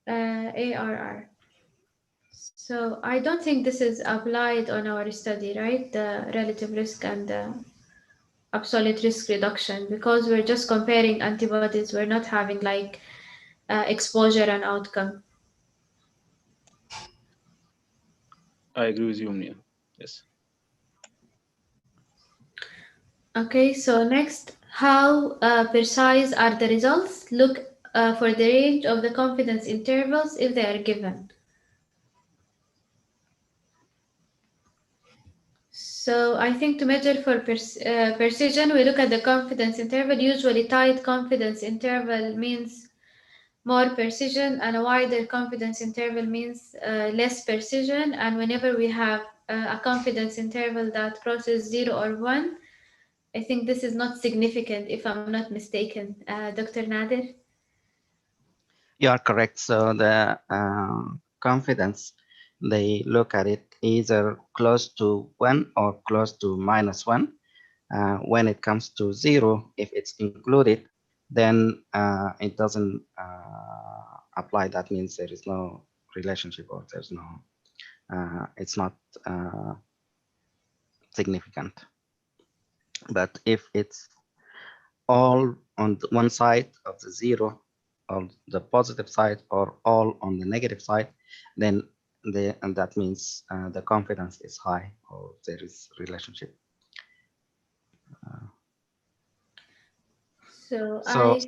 ARR. So I don't think this is applied on our study, right? The relative risk and the absolute risk reduction, because we're just comparing antibodies. We're not having like exposure and outcome. I agree with you, Mia. Yes. Okay, so next, how precise are the results? Look for the range of the confidence intervals if they are given. So I think to measure for precision, we look at the confidence interval. Usually tight confidence interval means more precision, and a wider confidence interval means less precision. And whenever we have a confidence interval that crosses 0 or 1, I think this is not significant, if I'm not mistaken. Dr. Nader? You are correct. So the confidence, they look at it either close to 1 or close to -1. When it comes to 0, if it's included, then it doesn't apply. That means there is no relationship, or there's no, it's not significant. But if it's all on one side of the 0, on the positive side, or all on the negative side, then and that means the confidence is high, or there is relationship. So So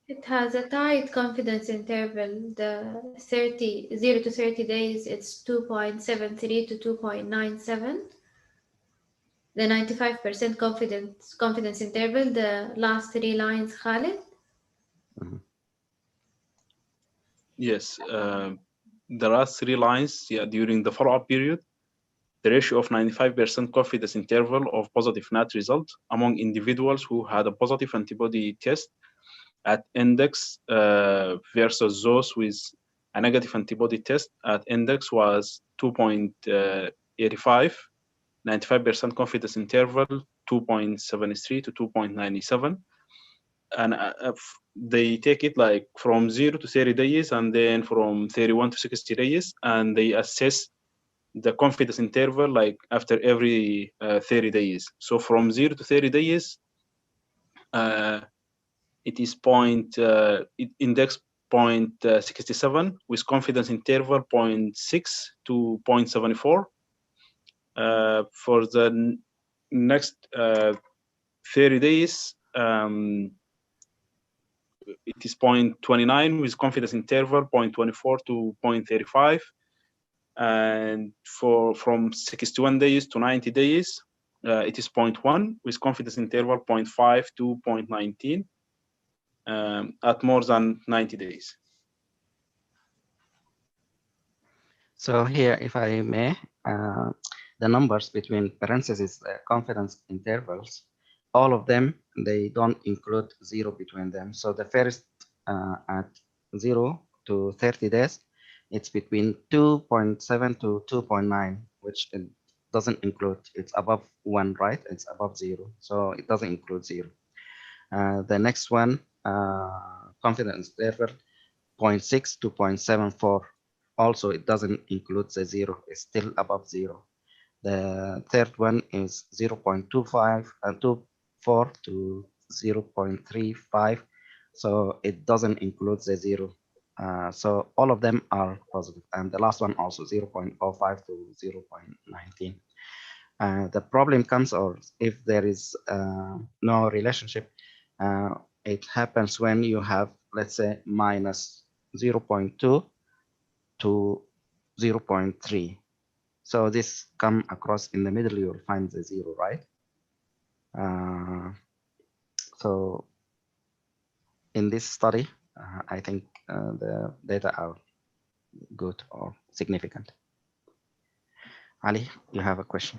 it has a tight confidence interval. The 0 to 30 days, it's 2.73 to 2.97. The 95% confidence interval, the last 3 lines, Khalid. Yes. The last 3 lines, yeah, during the follow-up period, the ratio of 95% confidence interval of positive NAT result among individuals who had a positive antibody test at index versus those with a negative antibody test at index was 2.85, 95% confidence interval 2.73 to 2.97. And they take it like from 0 to 30 days, and then from 31 to 60 days, and they assess the confidence interval like after every 30 days. So from 0 to 30 days, it is index 0.67 with confidence interval 0.6 to 0.74. For the next 30 days, it is 0.29 with confidence interval 0.24 to 0.35. And from 61 days to 90 days, it is 0.1 with confidence interval 0.5 to 0.19 at more than 90 days. So here, if I may, the numbers between parentheses, confidence intervals, all of them, they don't include zero between them. So the first at 0 to 30 days, it's between 2.7 to 2.9, which it doesn't include. It's above 1, right? It's above 0. So it doesn't include 0. The next one, confidence interval, 0.6 to 0.74. Also, it doesn't include the 0. It's still above 0. The third one is 0.25 and 24 to 0.35. So it doesn't include the 0. So all of them are positive. And the last one also 0.05 to 0.19. The problem comes, or if there is no relationship, it happens when you have, let's say, minus 0.2 to 0.3. So this come across in the middle, you'll find the 0, right? So in this study, I think the data are good or significant. Ali, you have a question?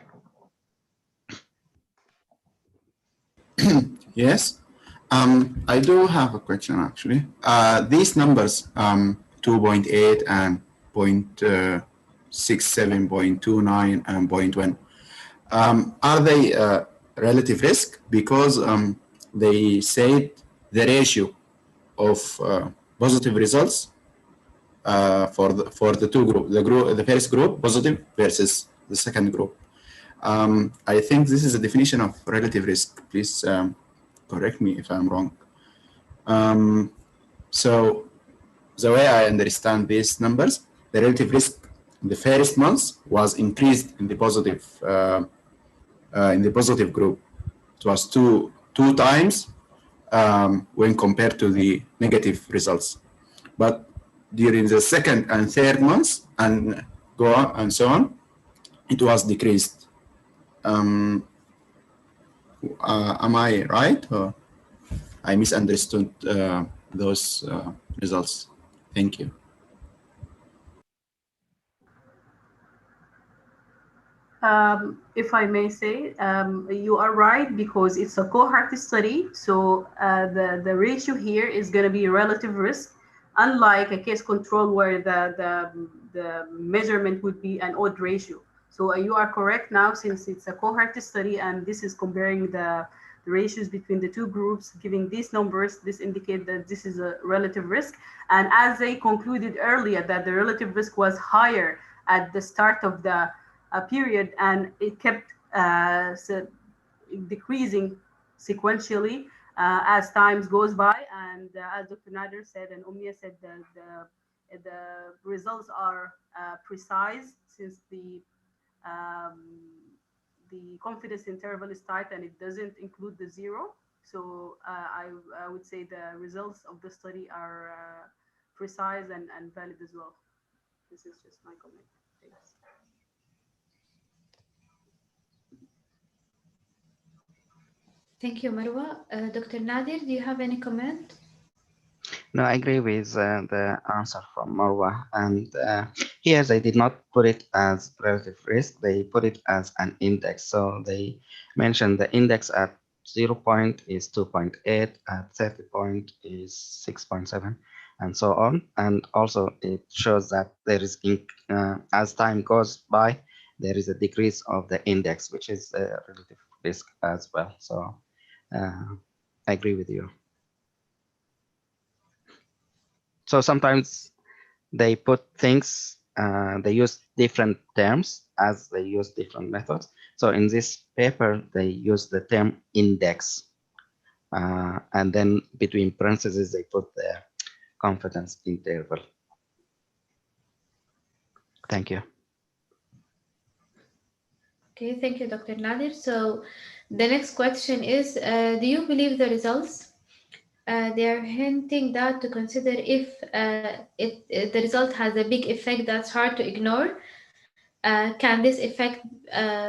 Yes, I do have a question actually. These numbers, 2.8 and 0.67, 0.29 and 0.1, are they relative risk? Because they said the ratio of positive results for the two group, the first group positive versus the second group. I think this is a definition of relative risk. Please correct me if I'm wrong. So the way I understand these numbers, the relative risk in the first months was increased in the positive group. It was two times when compared to the negative results. But during the second and third months and go on and so on, it was decreased. Am I right, or I misunderstood those results? Thank you. If I may say, you are right, because it's a cohort study. So the ratio here is going to be relative risk, unlike a case control where the measurement would be an odd ratio. So you are correct now, since it's a cohort study and this is comparing the ratios between the two groups, giving these numbers, this indicates that this is a relative risk. And as they concluded earlier that the relative risk was higher at the start of the period, and it kept decreasing sequentially as times goes by. And as Dr. Nader said and Umnia said, the results are precise, since the confidence interval is tight and it doesn't include the 0. So I would say the results of the study are precise and valid as well. This is just my comment. Thanks. Thank you, Marwa. Dr. Nadir, do you have any comment? No, I agree with the answer from Marwa. And here they did not put it as relative risk, they put it as an index. So they mentioned the index at 0 point is 2.8, at 30 point is 6.7, and so on. And also it shows that there is, as time goes by, there is a decrease of the index, which is a relative risk as well. So I agree with you. So sometimes they put things, they use different terms as they use different methods. So in this paper, they use the term index. And then between parentheses, they put the confidence interval. Thank you. Okay, thank you, Dr. Nadir. So the next question is, do you believe the results? They are hinting that to consider if the result has a big effect that's hard to ignore. Can this effect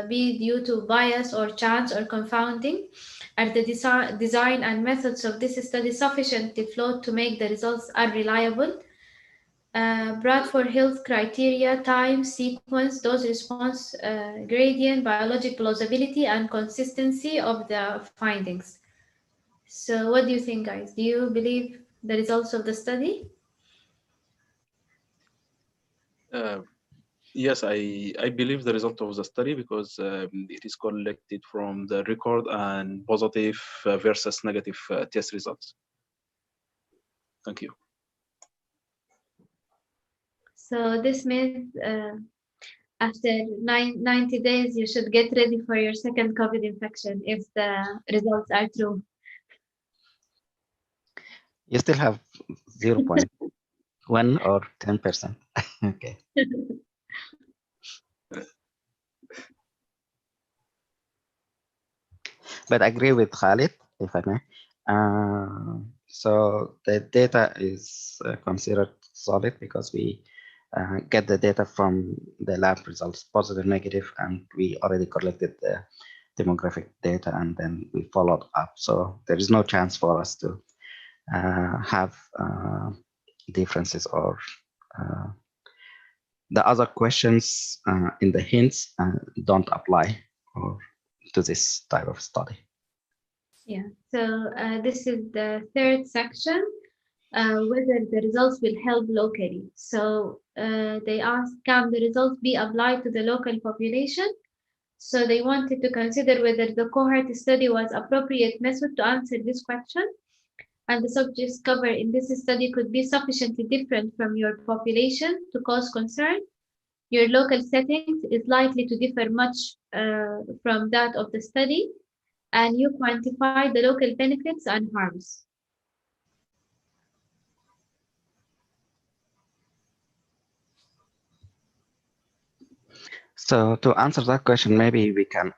be due to bias or chance or confounding? Are the design and methods of this study sufficiently flawed to make the results unreliable? Bradford Health criteria, time, sequence, dose response, gradient, biologic plausibility, and consistency of the findings. So what do you think, guys? Do you believe the results of the study? Yes, I believe the result of the study because it is collected from the record and positive versus negative test results. Thank you. So this means after 90 days, you should get ready for your second COVID infection if the results are true. You still have 0.1 or 10%. Okay. But I agree with Khalid, if I may. So the data is considered solid because we get the data from the lab results, positive, negative, and we already collected the demographic data and then we followed up. So there is no chance for us to have differences or the other questions in the hints don't apply or to this type of study. Yeah, so this is the third section, whether the results will help locally. So they asked, can the results be applied to the local population? So they wanted to consider whether the cohort study was appropriate method to answer this question. And the subjects covered in this study could be sufficiently different from your population to cause concern. Your local settings is likely to differ much from that of the study, and you quantify the local benefits and harms. So to answer that question, maybe we can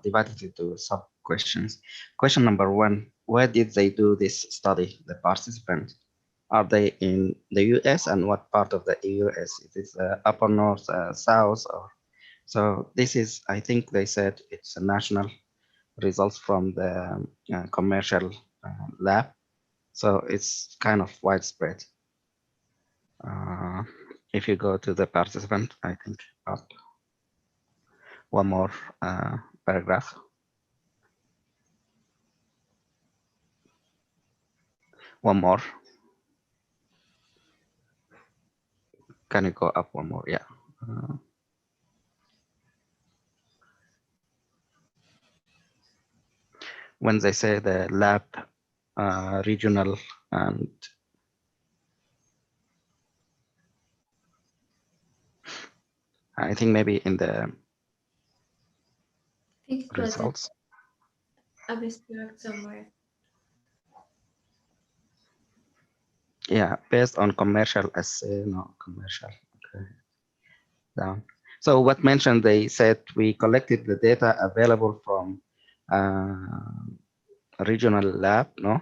divide it into sub-questions. Question number one, where did they do this study, the participants? Are they in the US and what part of the US? It is upper north, south, or so this is, I think they said it's a national results from the commercial lab. So it's kind of widespread. If you go to the participant, I think up one more paragraph. One more. Can you go up one more? Yeah. When they say the lab regional and I think maybe in the I think it was results. abstract somewhere. Yeah, based on commercial assay, no commercial. Okay. Down. So what mentioned, they said we collected the data available from a regional lab, no?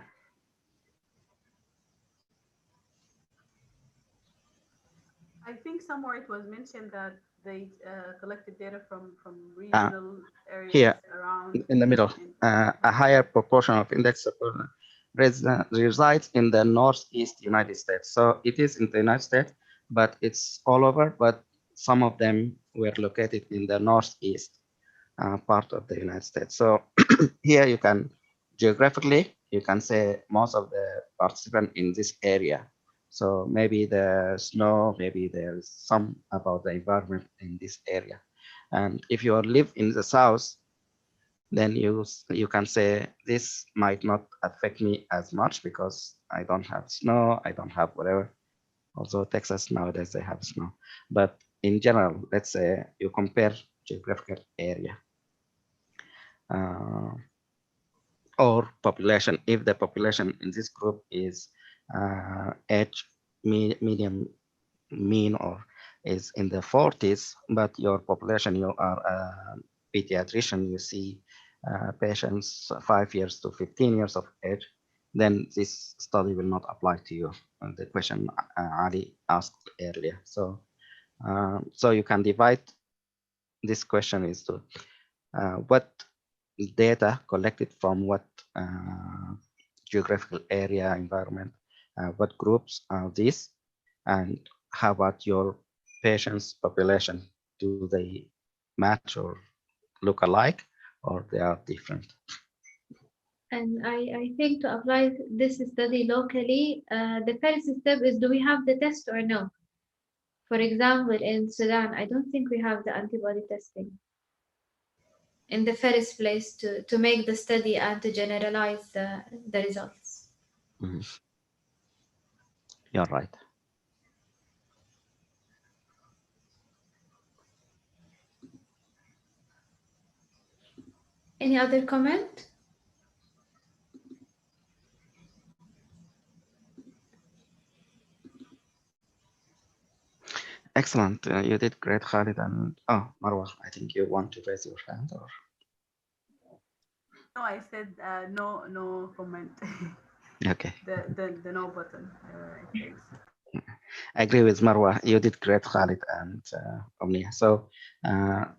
I think somewhere it was mentioned that they collected data from regional areas here around in the middle. A higher proportion of index resides in the Northeast United States. So it is in the United States, but it's all over, but some of them were located in the Northeast part of the United States. So here you can, geographically, you can say most of the participants in this area. So maybe the snow, maybe there's some about the environment in this area. And if you live in the South, then you can say this might not affect me as much because I don't have snow, I don't have whatever. Also Texas nowadays they have snow. But in general, let's say you compare geographical area or population. If the population in this group is age medium mean or is in the 40s, but your population, you are a pediatrician, you see patients 5 years to 15 years of age, then this study will not apply to you. The question Ali asked earlier. So, so you can divide this question into what data collected from what geographical area, environment, what groups are these, And how about your patients population? Do they match or look alike, or they are different? And I think to apply this study locally, the first step is, do we have the test or no? For example, in Sudan, I don't think we have the antibody testing in the first place to make the study and to generalize the results. Mhm. You're right. Any other comment? Excellent. You did great, Khalid. And Marwa, I think you want to raise your hand, or? No, I said no comment. Okay. the no button. Thanks. I agree with Marwa. You did great, Khalid and Omnia. So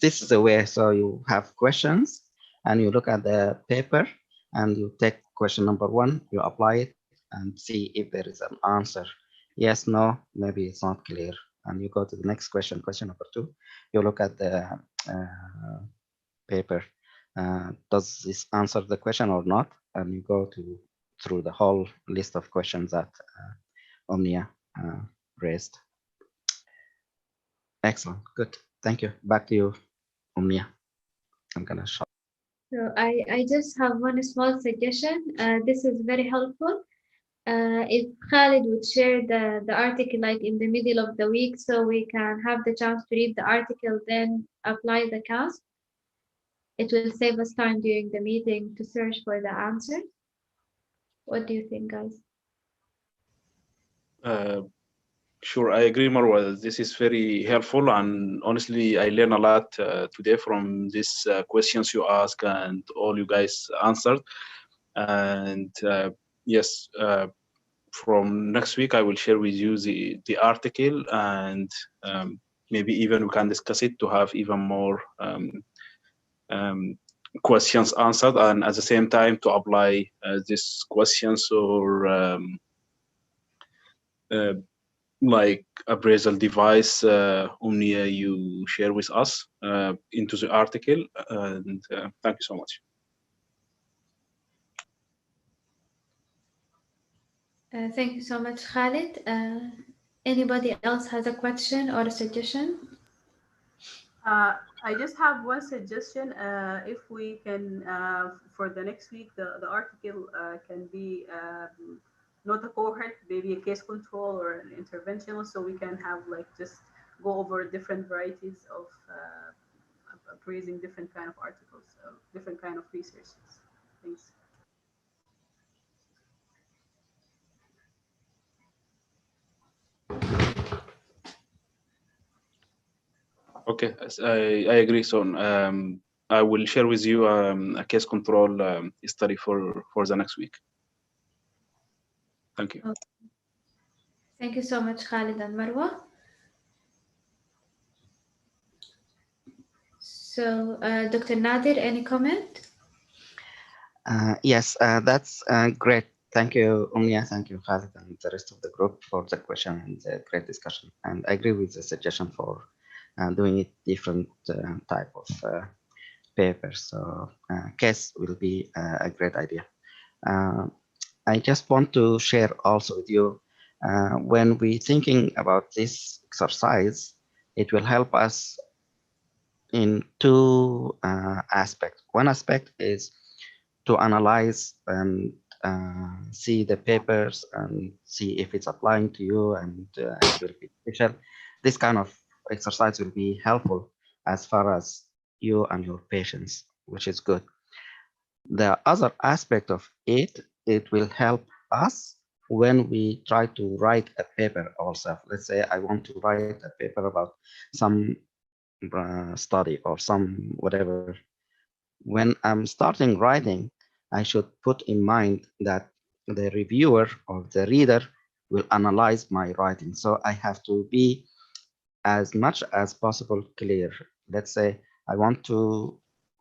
this is the way. So you have questions, and you look at the paper, and you take question number 1, you apply it, and see if there is an answer. Yes, no, maybe it's not clear. And you go to the next question, question number 2. You look at the paper. Does this answer the question or not? And you go through the whole list of questions that Omnia raised. Excellent. Good. Thank you. Back to you, Omnia. I'm gonna shut. So I just have one small suggestion. This is very helpful. If Khalid would share the article like in the middle of the week, so we can have the chance to read the article, then apply the cast. It will save us time during the meeting to search for the answer. What do you think, guys? Sure, I agree, Marwa. This is very helpful, and honestly, I learned a lot today from these questions you asked and all you guys answered. And yes, from next week, I will share with you the article, and maybe even we can discuss it to have even more questions answered, and at the same time to apply these questions or like appraisal device, Omnia, you share with us into the article. And thank you so much. Thank you so much, Khalid. Anybody else has a question or a suggestion? I just have one suggestion. If we can, for the next week, the article can be not a cohort, maybe a case control or an interventional, so we can have like just go over different varieties of appraising different kind of articles, different kind of researches. Thanks. Okay, I agree. So I will share with you a case control study for the next week. Thank you. Okay. Thank you so much, Khalid and Marwa. So, Dr. Nadir, any comment? Yes, that's great. Thank you, Omnia. Thank you, Khalid, and the rest of the group for the question and the great discussion. And I agree with the suggestion for doing it different type of papers. So case will be a great idea. I just want to share also with you, when we thinking about this exercise, it will help us in 2 aspects. One aspect is to analyze and see the papers and see if it's applying to you, and it will be special. This kind of exercise will be helpful as far as you and your patients, which is good. The other aspect of it, it will help us when we try to write a paper ourselves. Let's say I want to write a paper about some study or some whatever. When I'm starting writing, I should put in mind that the reviewer or the reader will analyze my writing. So I have to be as much as possible clear. Let's say I want to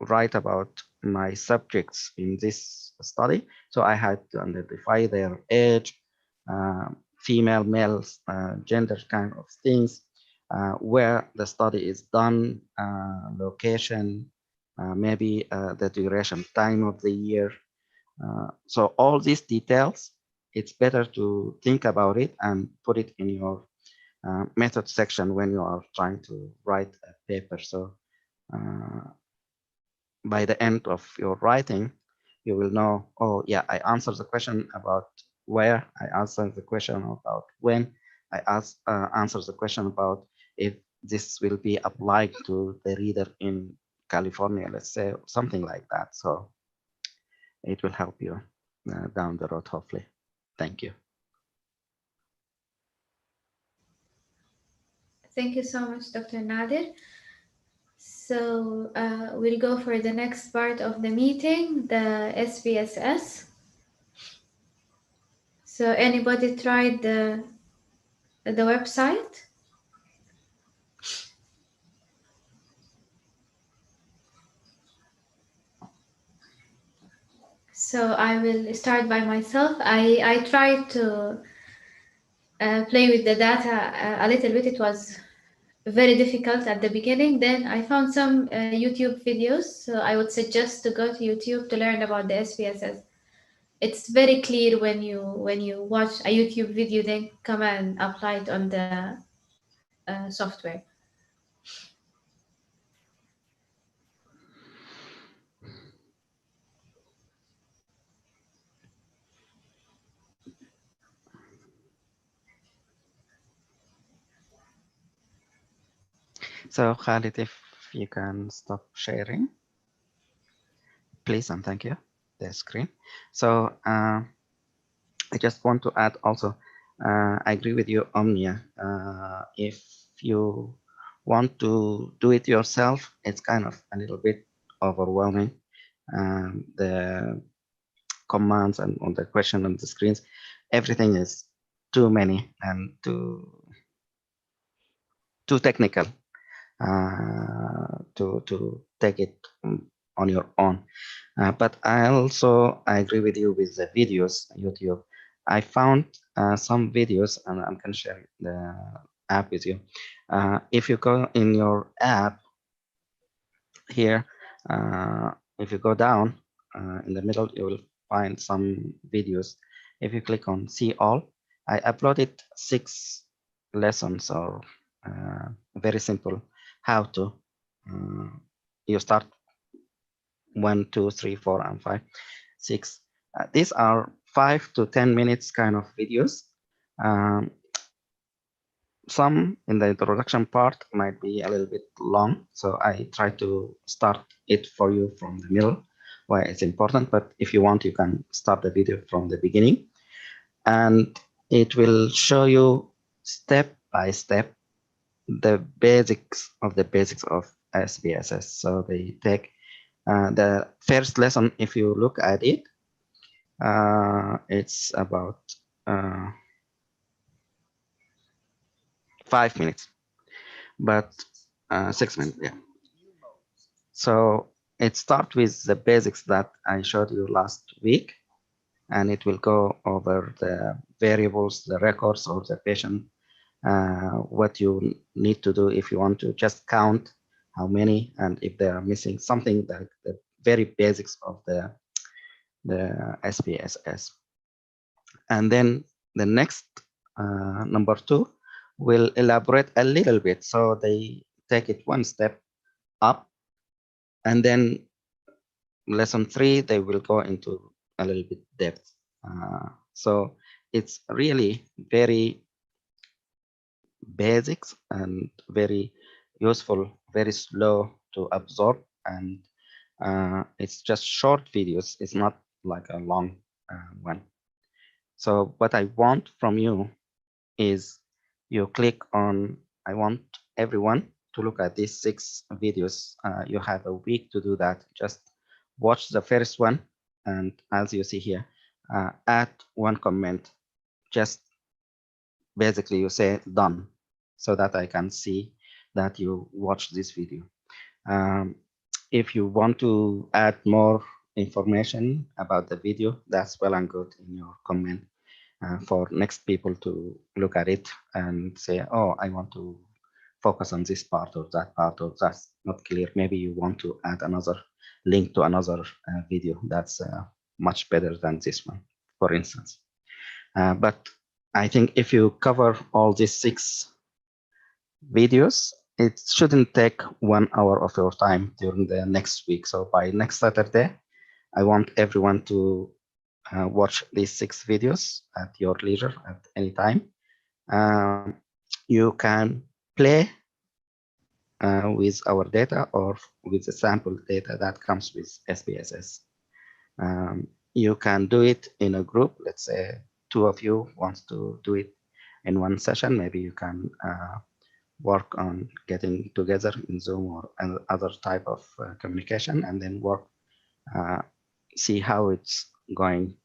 write about my subjects in this study. So I had to identify their age, female, males, gender kind of things, where the study is done, location, maybe the duration, time of the year. So all these details, it's better to think about it and put it in your method section when you are trying to write a paper. So by the end of your writing, you will know, oh yeah, I answered the question about where, I answered the question about when, I answered the question about if this will be applied to the reader in California, let's say, something like that. So it will help you down the road, hopefully. Thank you. Thank you so much, Dr. Nadir. So we'll go for the next part of the meeting, the SPSS. So anybody tried the website? So I will start by myself. I tried to play with the data a little bit. It was very difficult at the beginning. Then I found some YouTube videos. So I would suggest to go to YouTube to learn about the SPSS. It's very clear when you watch a YouTube video, then come and apply it on the software. So Khalid, if you can stop sharing, please, and thank you, the screen. So I just want to add also, I agree with you, Omnia. If you want to do it yourself, it's kind of a little bit overwhelming. The commands and on the question on the screens, everything is too many and too technical to take it on your own. But I agree with you with the videos, YouTube. I found some videos, and I'm going to share the app with you. If you go in your app here, if you go down in the middle, you will find some videos. If you click on see all, I uploaded 6 lessons, or very simple how to. You start 1, 2, 3, 4, and 5, 6. These are 5 to 10 minutes kind of videos. Some in the introduction part might be a little bit long, so I try to start it for you from the middle, why it's important. But if you want, you can start the video from the beginning, and it will show you step by step the basics of SPSS. So they take the first lesson. If you look at it, it's about 5 minutes, but 6 minutes, yeah. So it starts with the basics that I showed you last week, and it will go over the variables, the records of the patient, what you need to do if you want to just count how many, and if they are missing something, like the very basics of the SPSS. And then the next number 2 will elaborate a little bit. So they take it one step up, and then lesson 3, they will go into a little bit depth. So it's really very basics and very useful, very slow to absorb, and it's just short videos. It's not like a long one. So what I want from you is you click on, I want everyone to look at these 6 videos. You have a week to do that. Just watch the first one, and as you see here, add one comment. Just basically you say done, so that I can see that you watched this video. If you want to add more information about the video, that's well and good in your comment. for next people to look at it and say, oh, I want to focus on this part or that part, or that's not clear. Maybe you want to add another link to another video that's much better than this one, for instance. But I think if you cover all these 6 videos, it shouldn't take 1 hour of your time during the next week. So by next Saturday, I want everyone to watch these 6 videos at your leisure at any time. You can play with our data or with the sample data that comes with SPSS. You can do it in a group. Let's say 2 of you wants to do it in one session. Maybe you can work on getting together in Zoom or other type of communication, and then work, see how it's going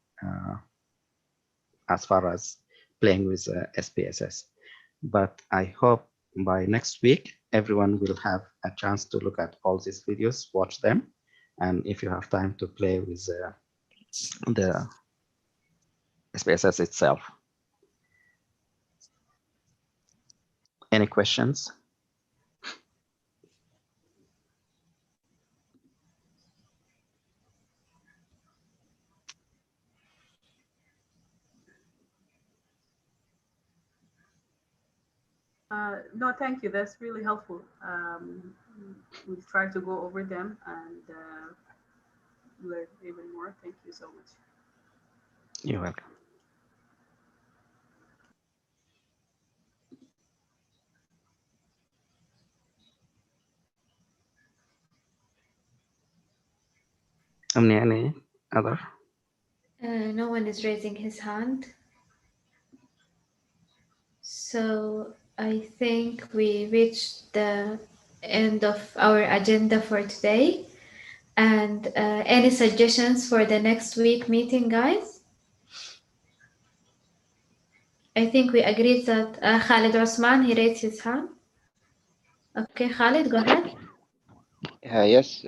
as far as playing with SPSS. But I hope by next week, everyone will have a chance to look at all these videos, watch them, and if you have time to play with the SPSS itself. Any questions? No, thank you. That's really helpful. We'll try to go over them and learn even more. Thank you so much. You're welcome. Any other? No one is raising his hand. So I think we reached the end of our agenda for today. And any suggestions for the next week meeting, guys? I think we agreed that Khalid Osman, he raised his hand. Okay, Khalid, go ahead. Yes,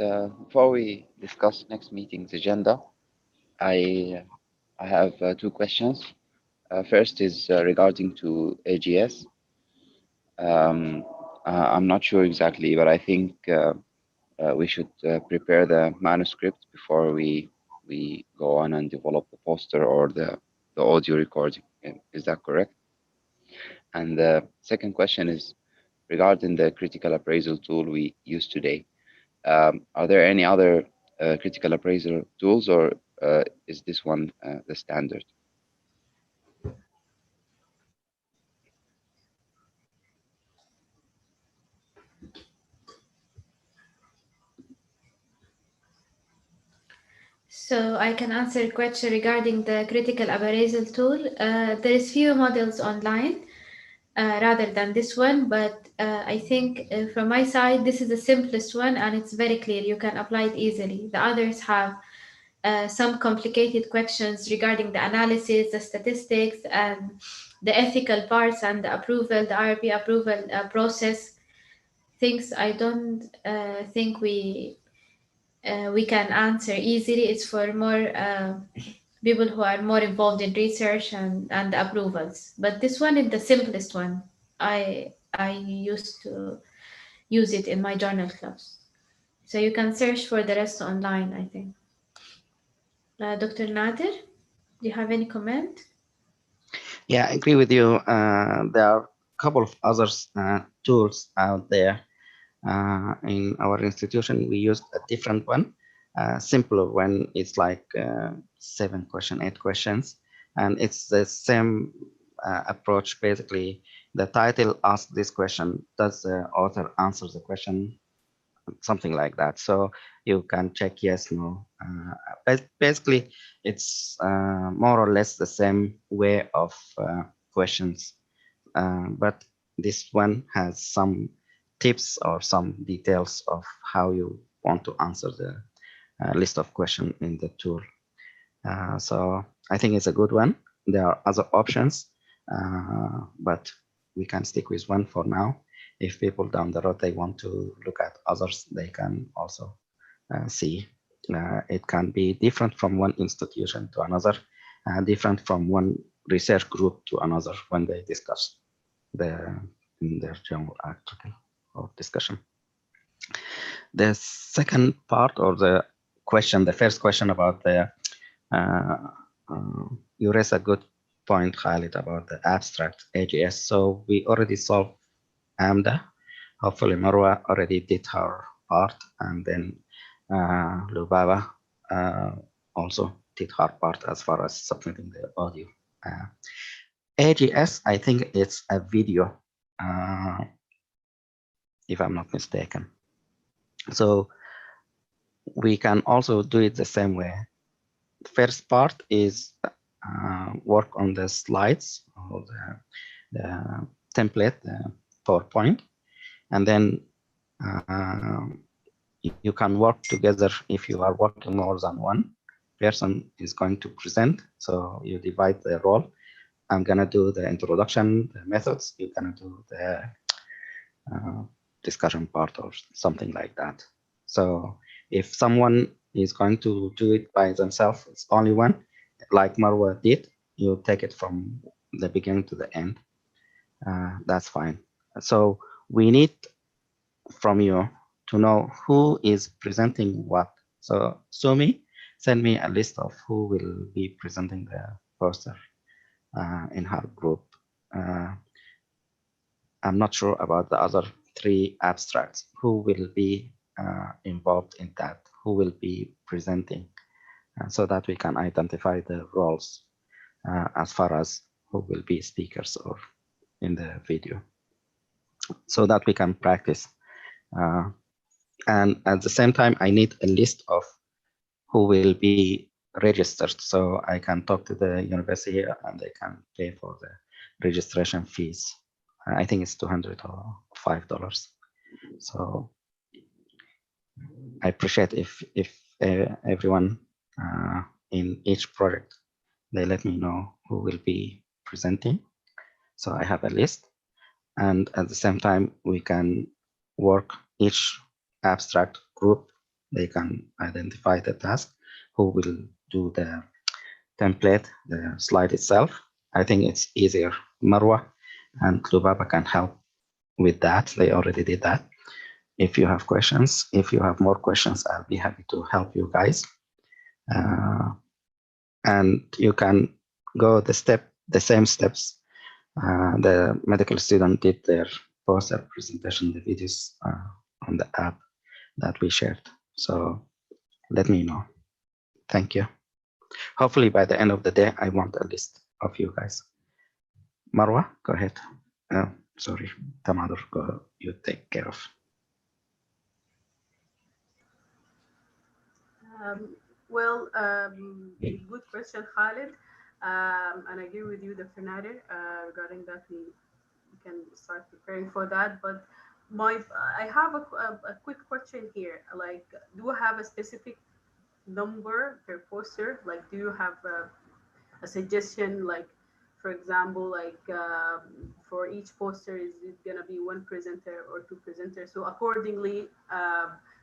before we discuss next meeting's agenda, I have 2 questions. First is regarding to AGS. I'm not sure exactly, but I think we should prepare the manuscript before we go on and develop the poster or the audio recording. Is that correct? And the second question is regarding the critical appraisal tool we use today. Are there any other critical appraisal tools, or is this one the standard? So I can answer a question regarding the critical appraisal tool. There is few models online rather than this one, but I think from my side, this is the simplest one and it's very clear. You can apply it easily. The others have some complicated questions regarding the analysis, the statistics, and the ethical parts and the approval, the IRP approval process. Things I don't think we can answer easily. It's for more people who are more involved in research and approvals. But this one is the simplest one. I used to use it in my journal clubs. So you can search for the rest online, I think. Dr. Nader, do you have any comment? Yeah, I agree with you. There are a couple of other tools out there. In our institution, we used a different one, simpler one. It's like 7 questions, 8 questions, and it's the same approach. Basically, the title asks this question: does the author answer the question? Something like that. So you can check yes, no. Basically, it's more or less the same way of questions, but this one has some tips or some details of how you want to answer the list of questions in the tool. So I think it's a good one. There are other options, but we can stick with one for now. If people down the road they want to look at others, they can also see. It can be different from one institution to another, different from one research group to another when they discuss in their journal article or discussion. The second part, or the first question about the, you raised a good point, Khalid, about the abstract AGS. So we already solved AMDA. Hopefully Marwa already did her part, and then Lubaba also did her part as far as submitting the audio. AGS, I think it's a video, if I'm not mistaken. So we can also do it the same way. The first part is work on the slides or the template, the PowerPoint, and then you can work together. If you are working more than one person is going to present, so you divide the role. I'm gonna do the introduction, the methods. You're gonna do the discussion part or something like that. So if someone is going to do it by themselves, it's only one, like Marwa did, you take it from the beginning to the end. That's fine. So we need from you to know who is presenting what. So Sumi, send me a list of who will be presenting the poster in her group. I'm not sure about the other 3 abstracts. Who will be involved in that? Who will be presenting? So that we can identify the roles as far as who will be speakers or in the video, so that we can practice. And at the same time, I need a list of who will be registered, so I can talk to the university and they can pay for the registration fees. I think it's $200 or $5. So I appreciate if everyone in each project, they let me know who will be presenting. So I have a list, and at the same time, we can work each abstract group. They can identify the task, who will do the template, the slide itself. I think it's easier. Marwa and Lubaba can help with that. They already did that. If you have questions, if you have more questions, I'll be happy to help you guys. And you can go the same steps. The medical student did their poster presentation, the videos on the app that we shared. So let me know. Thank you. Hopefully by the end of the day, I want a list of you guys. Marwa, go ahead. Sorry, Tamadur, go, you take care of. Good question, Khalid. And I agree with you, Dr. Nader, regarding that we can start preparing for that. But I have a quick question here. Like, do you have a specific number per poster? Like, do you have a suggestion? Like, for example, like for each poster, is it gonna be 1 presenter or 2 presenters? So accordingly,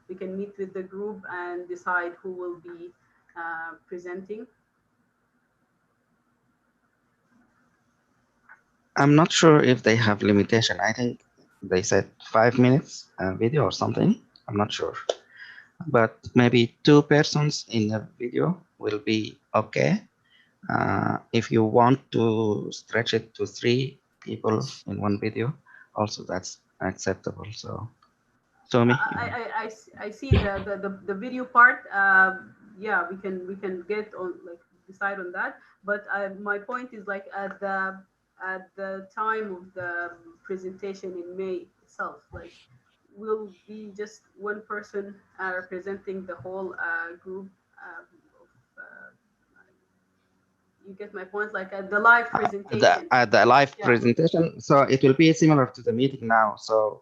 we can meet with the group and decide who will be presenting. I'm not sure if they have limitation. I think they said 5 minutes video or something. I'm not sure, but maybe 2 persons in a video will be okay. If you want to stretch it to 3 people in one video, also that's acceptable. So I see the video part. Yeah, we can get on, like, decide on that. But my point is, like, at the time of the presentation in May itself, like, will be just 1 person representing the whole group. You get my point, like at the live presentation. The live presentation, so it will be similar to the meeting now. So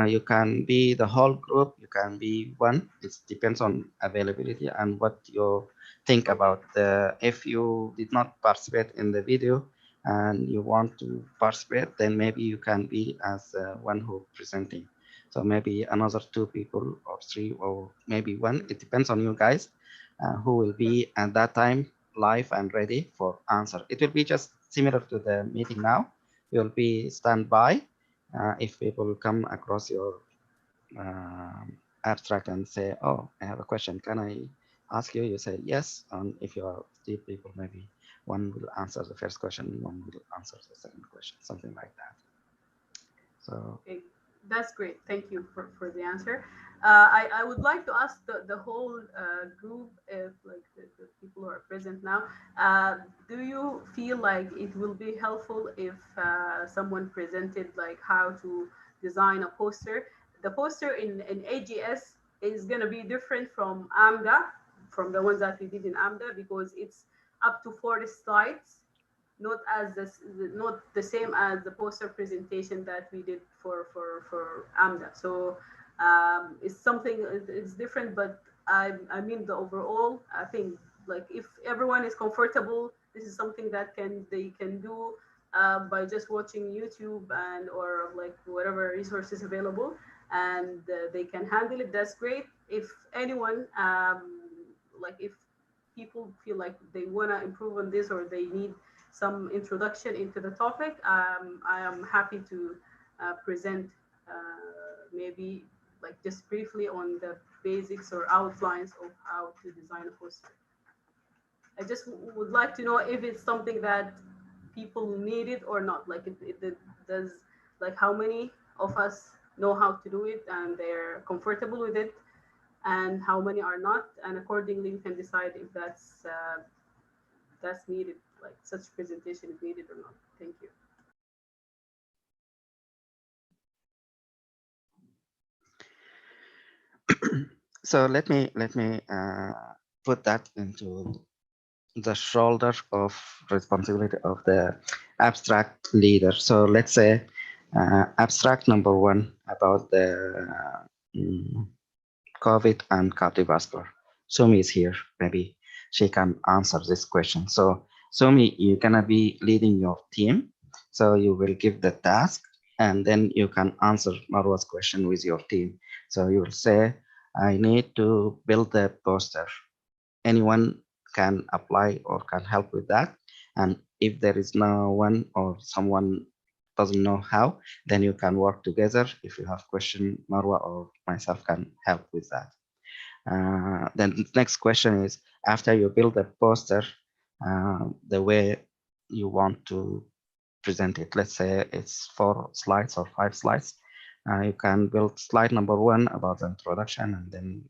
you can be the whole group, you can be one. It depends on availability and what you think about the. If you did not participate in the video and you want to participate, then maybe you can be as one who presenting. So maybe another 2 people or 3 or maybe 1. It depends on you guys who will be at that time live and ready for answer. It will be just similar to the meeting now. You'll be standby. If people come across your abstract and say, "Oh, I have a question. Can I ask you?" You say yes. And if you are three people, maybe one will answer the first question, one will answer the second question, something like that. So Okay, that's great. Thank you for the answer. I would like to ask the whole group, if like the people who are present now, do you feel like it will be helpful if someone presented like how to design a poster? The poster in AGS is going to be different from AMDA, from the ones that we did in AMDA, because it's up to 40 slides, not as this, not the same as the poster presentation that we did for AMDA. So it's something, it's different, but I mean the overall, I think like if everyone is comfortable, this is something that they can do by just watching YouTube and or like whatever resources available, and they can handle it. That's great. If anyone like if people feel like they want to improve on this or they need some introduction into the topic, I am happy to present maybe like just briefly on the basics or outlines of how to design a poster. I just would like to know if it's something that people need it or not. Like it does, like how many of us know how to do it and they're comfortable with it, and how many are not, and accordingly we can decide if that's needed, like such presentation is needed or not. Thank you. so let me put that into the shoulder of responsibility of the abstract leader. So let's say abstract number one about the COVID and cardiovascular. Sumi is here. Maybe she can answer this question. So Sumi, you're gonna be leading your team. So you will give the task and then you can answer Marwa's question with your team. So you will say, I need to build a poster. Anyone can apply or can help with that. And if there is no one or someone doesn't know how, then you can work together. If you have question, Marwa or myself can help with that. Then the next question is, after you build a poster, the way you want to present it, let's say it's 4 slides or 5 slides, you can build slide number 1 about the introduction and then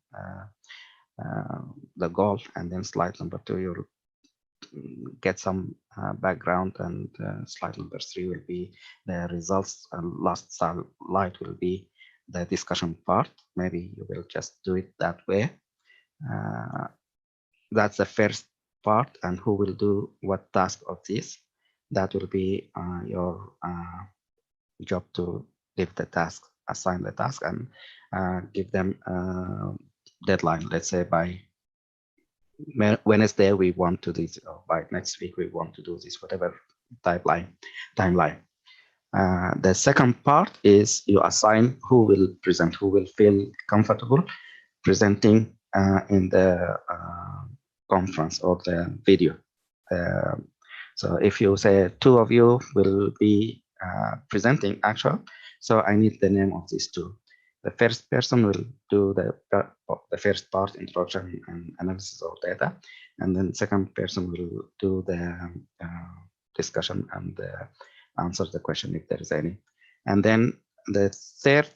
the goal, and then slide number 2 you'll get some background, and slide number 3 will be the results, and last slide will be the discussion part. Maybe you will just do it that way. That's the first part, and who will do what task of this, that will be your job to give the task, assign the task, and give them deadline. Let's say by Wednesday we want to do this, or by next week we want to do this, whatever timeline. The second part is you assign who will present, who will feel comfortable presenting in the conference or the video. So if you say 2 of you will be presenting actual, so I need the name of these 2. The first person will do the first part, introduction and analysis of data, and then second person will do the discussion and answer the question if there is any. And then the third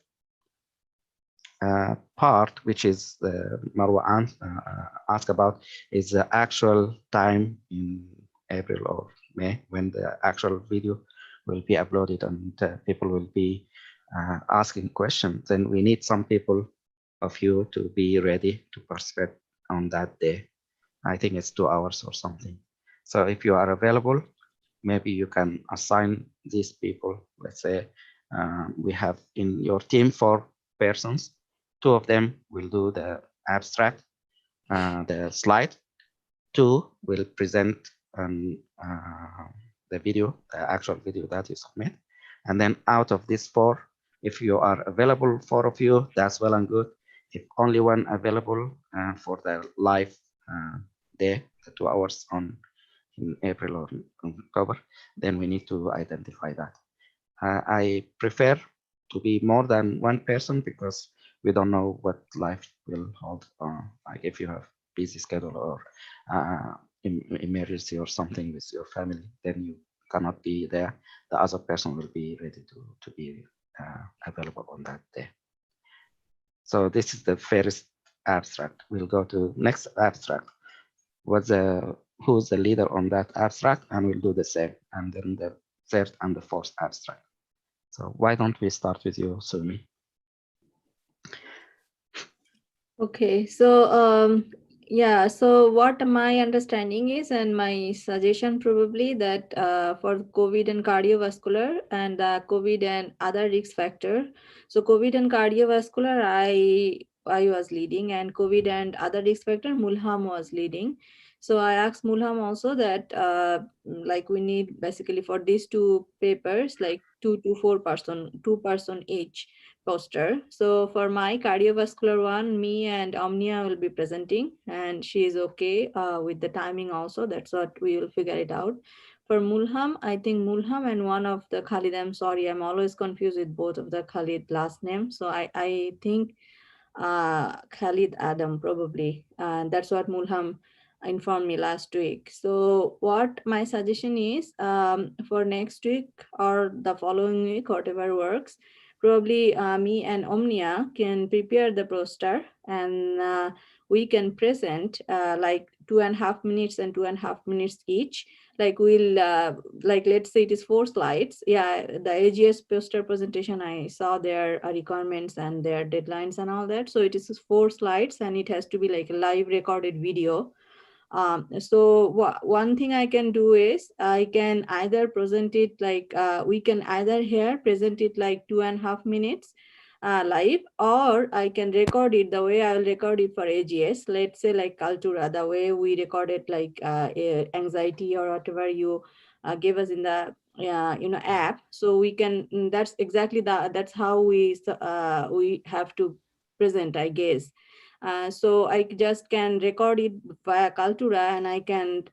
part, which is Marwa asked about, is the actual time in April or May when the actual video will be uploaded and people will be asking questions. Then we need some people of you to be ready to participate on that day. I think it's 2 hours or something. So if you are available, maybe you can assign these people. Let's say we have in your team 4 persons. 2 of them will do the abstract, the slide. 2 will present the video, the actual video that you submit. And then out of these 4, if you are available, 4 of you, that's well and good. If only one available for the live day, the 2 hours on in April or in October, then we need to identify that. I prefer to be more than one person because we don't know what life will hold. Like if you have busy schedule or emergency or something with your family, then you cannot be there. The other person will be ready to be available on that day. So this is the first abstract. We'll go to next abstract. Who's the leader on that abstract, and we'll do the same, and then the third and the fourth abstract. So why don't we start with you, Sumi? Okay, so yeah, so what my understanding is and my suggestion probably that for COVID and cardiovascular and COVID and other risk factor. So COVID and cardiovascular, I was leading, and COVID and other risk factor, Mulham was leading. So I asked Mulham also that like we need basically for these two papers like 2 to 4 person each poster. So for my cardiovascular one, me and Omnia will be presenting, and she is okay with the timing also. That's what we will figure it out. For Mulham, I think Mulham and one of the Khalid, I'm sorry, I'm always confused with both of the Khalid last name. So I think Khalid Adam probably. And that's what Mulham informed me last week. So what my suggestion is for next week or the following week, whatever works, probably me and Omnia can prepare the poster and we can present like 2.5 minutes and 2.5 minutes each. Like we'll like let's say it is 4 slides. Yeah, the AGS poster presentation, I saw their requirements and their deadlines and all that. So it is 4 slides and it has to be like a live recorded video. So one thing I can do is I can either present it like we can either here present it like 2.5 minutes live, or I can record it the way I will record it for AGS. Let's say like Kaltura, the way we record it like anxiety or whatever you give us in the app. So we can that's exactly that's how we have to present, I guess. So I just can record it via Kaltura and I can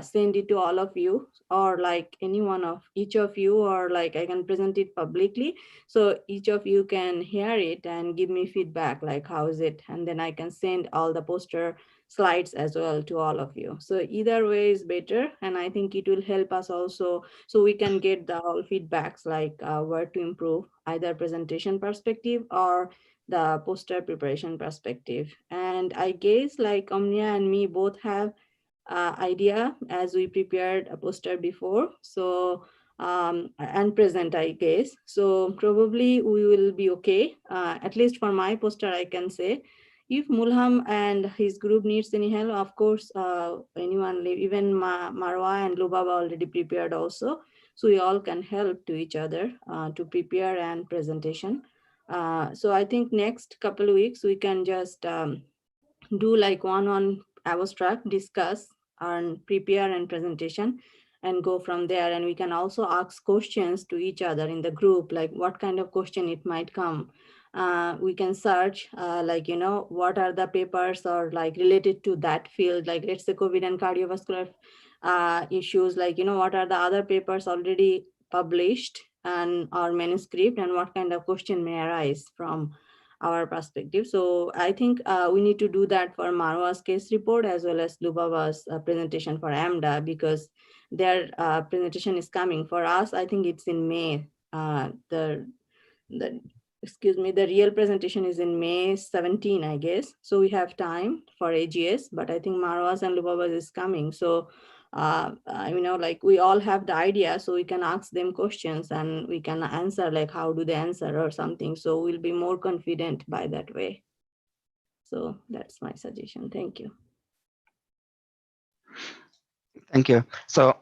send it to all of you or like any one of each of you, or like I can present it publicly. So each of you can hear it and give me feedback, like how is it? And then I can send all the poster slides as well to all of you. So either way is better. And I think it will help us also so we can get the all feedbacks like where to improve, either presentation perspective or the poster preparation perspective. And I guess like Omnia and me both have idea as we prepared a poster before. So and present, I guess. So probably we will be okay. At least for my poster, I can say. If Mulham and his group needs any help, of course, anyone, even Marwa and Lubaba already prepared also. So we all can help to each other to prepare and presentation. So I think next couple of weeks we can just do like one abstract, discuss and prepare and presentation and go from there. And we can also ask questions to each other in the group, like what kind of question it might come. We can search like, what are the papers or like related to that field, like let's say COVID and cardiovascular issues, like, what are the other papers already published and our manuscript, and what kind of question may arise from our perspective. So I think we need to do that for Marwa's case report as well as Lubaba's presentation for AMDA, because their presentation is coming. For us, I think it's in May. The real presentation is in May 17, I guess. So we have time for AGS, but I think Marwa's and Lubaba's is coming. So like we all have the idea, so we can ask them questions and we can answer like how do they answer or something. So we'll be more confident by that way. So that's my suggestion. Thank you. Thank you. So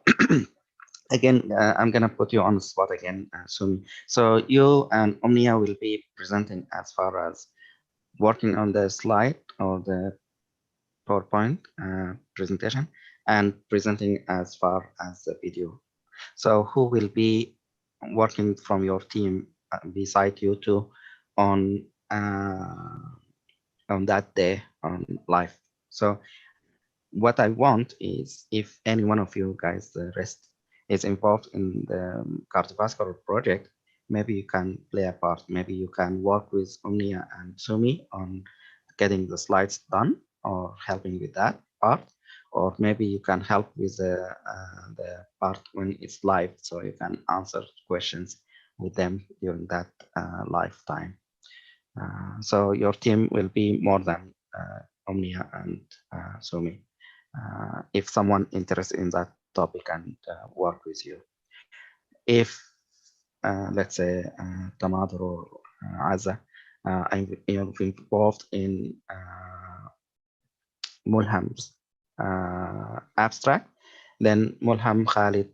again, I'm gonna put you on the spot again, Sumi. So you and Omnia will be presenting as far as working on the slide or the PowerPoint presentation, and presenting as far as the video. So who will be working from your team beside you two on that day on live? So what I want is if any one of you guys, the rest, is involved in the cardiovascular project, maybe you can play a part. Maybe you can work with Omnia and Sumi on getting the slides done or helping with that part. Or maybe you can help with the part when it's live, so you can answer questions with them during that live time. So your team will be more than Omnia and Sumi. If someone interested in that topic and work with you. If let's say Tamadr or Azza, I'm involved in Mulham's abstract, then Mulham, Khalid,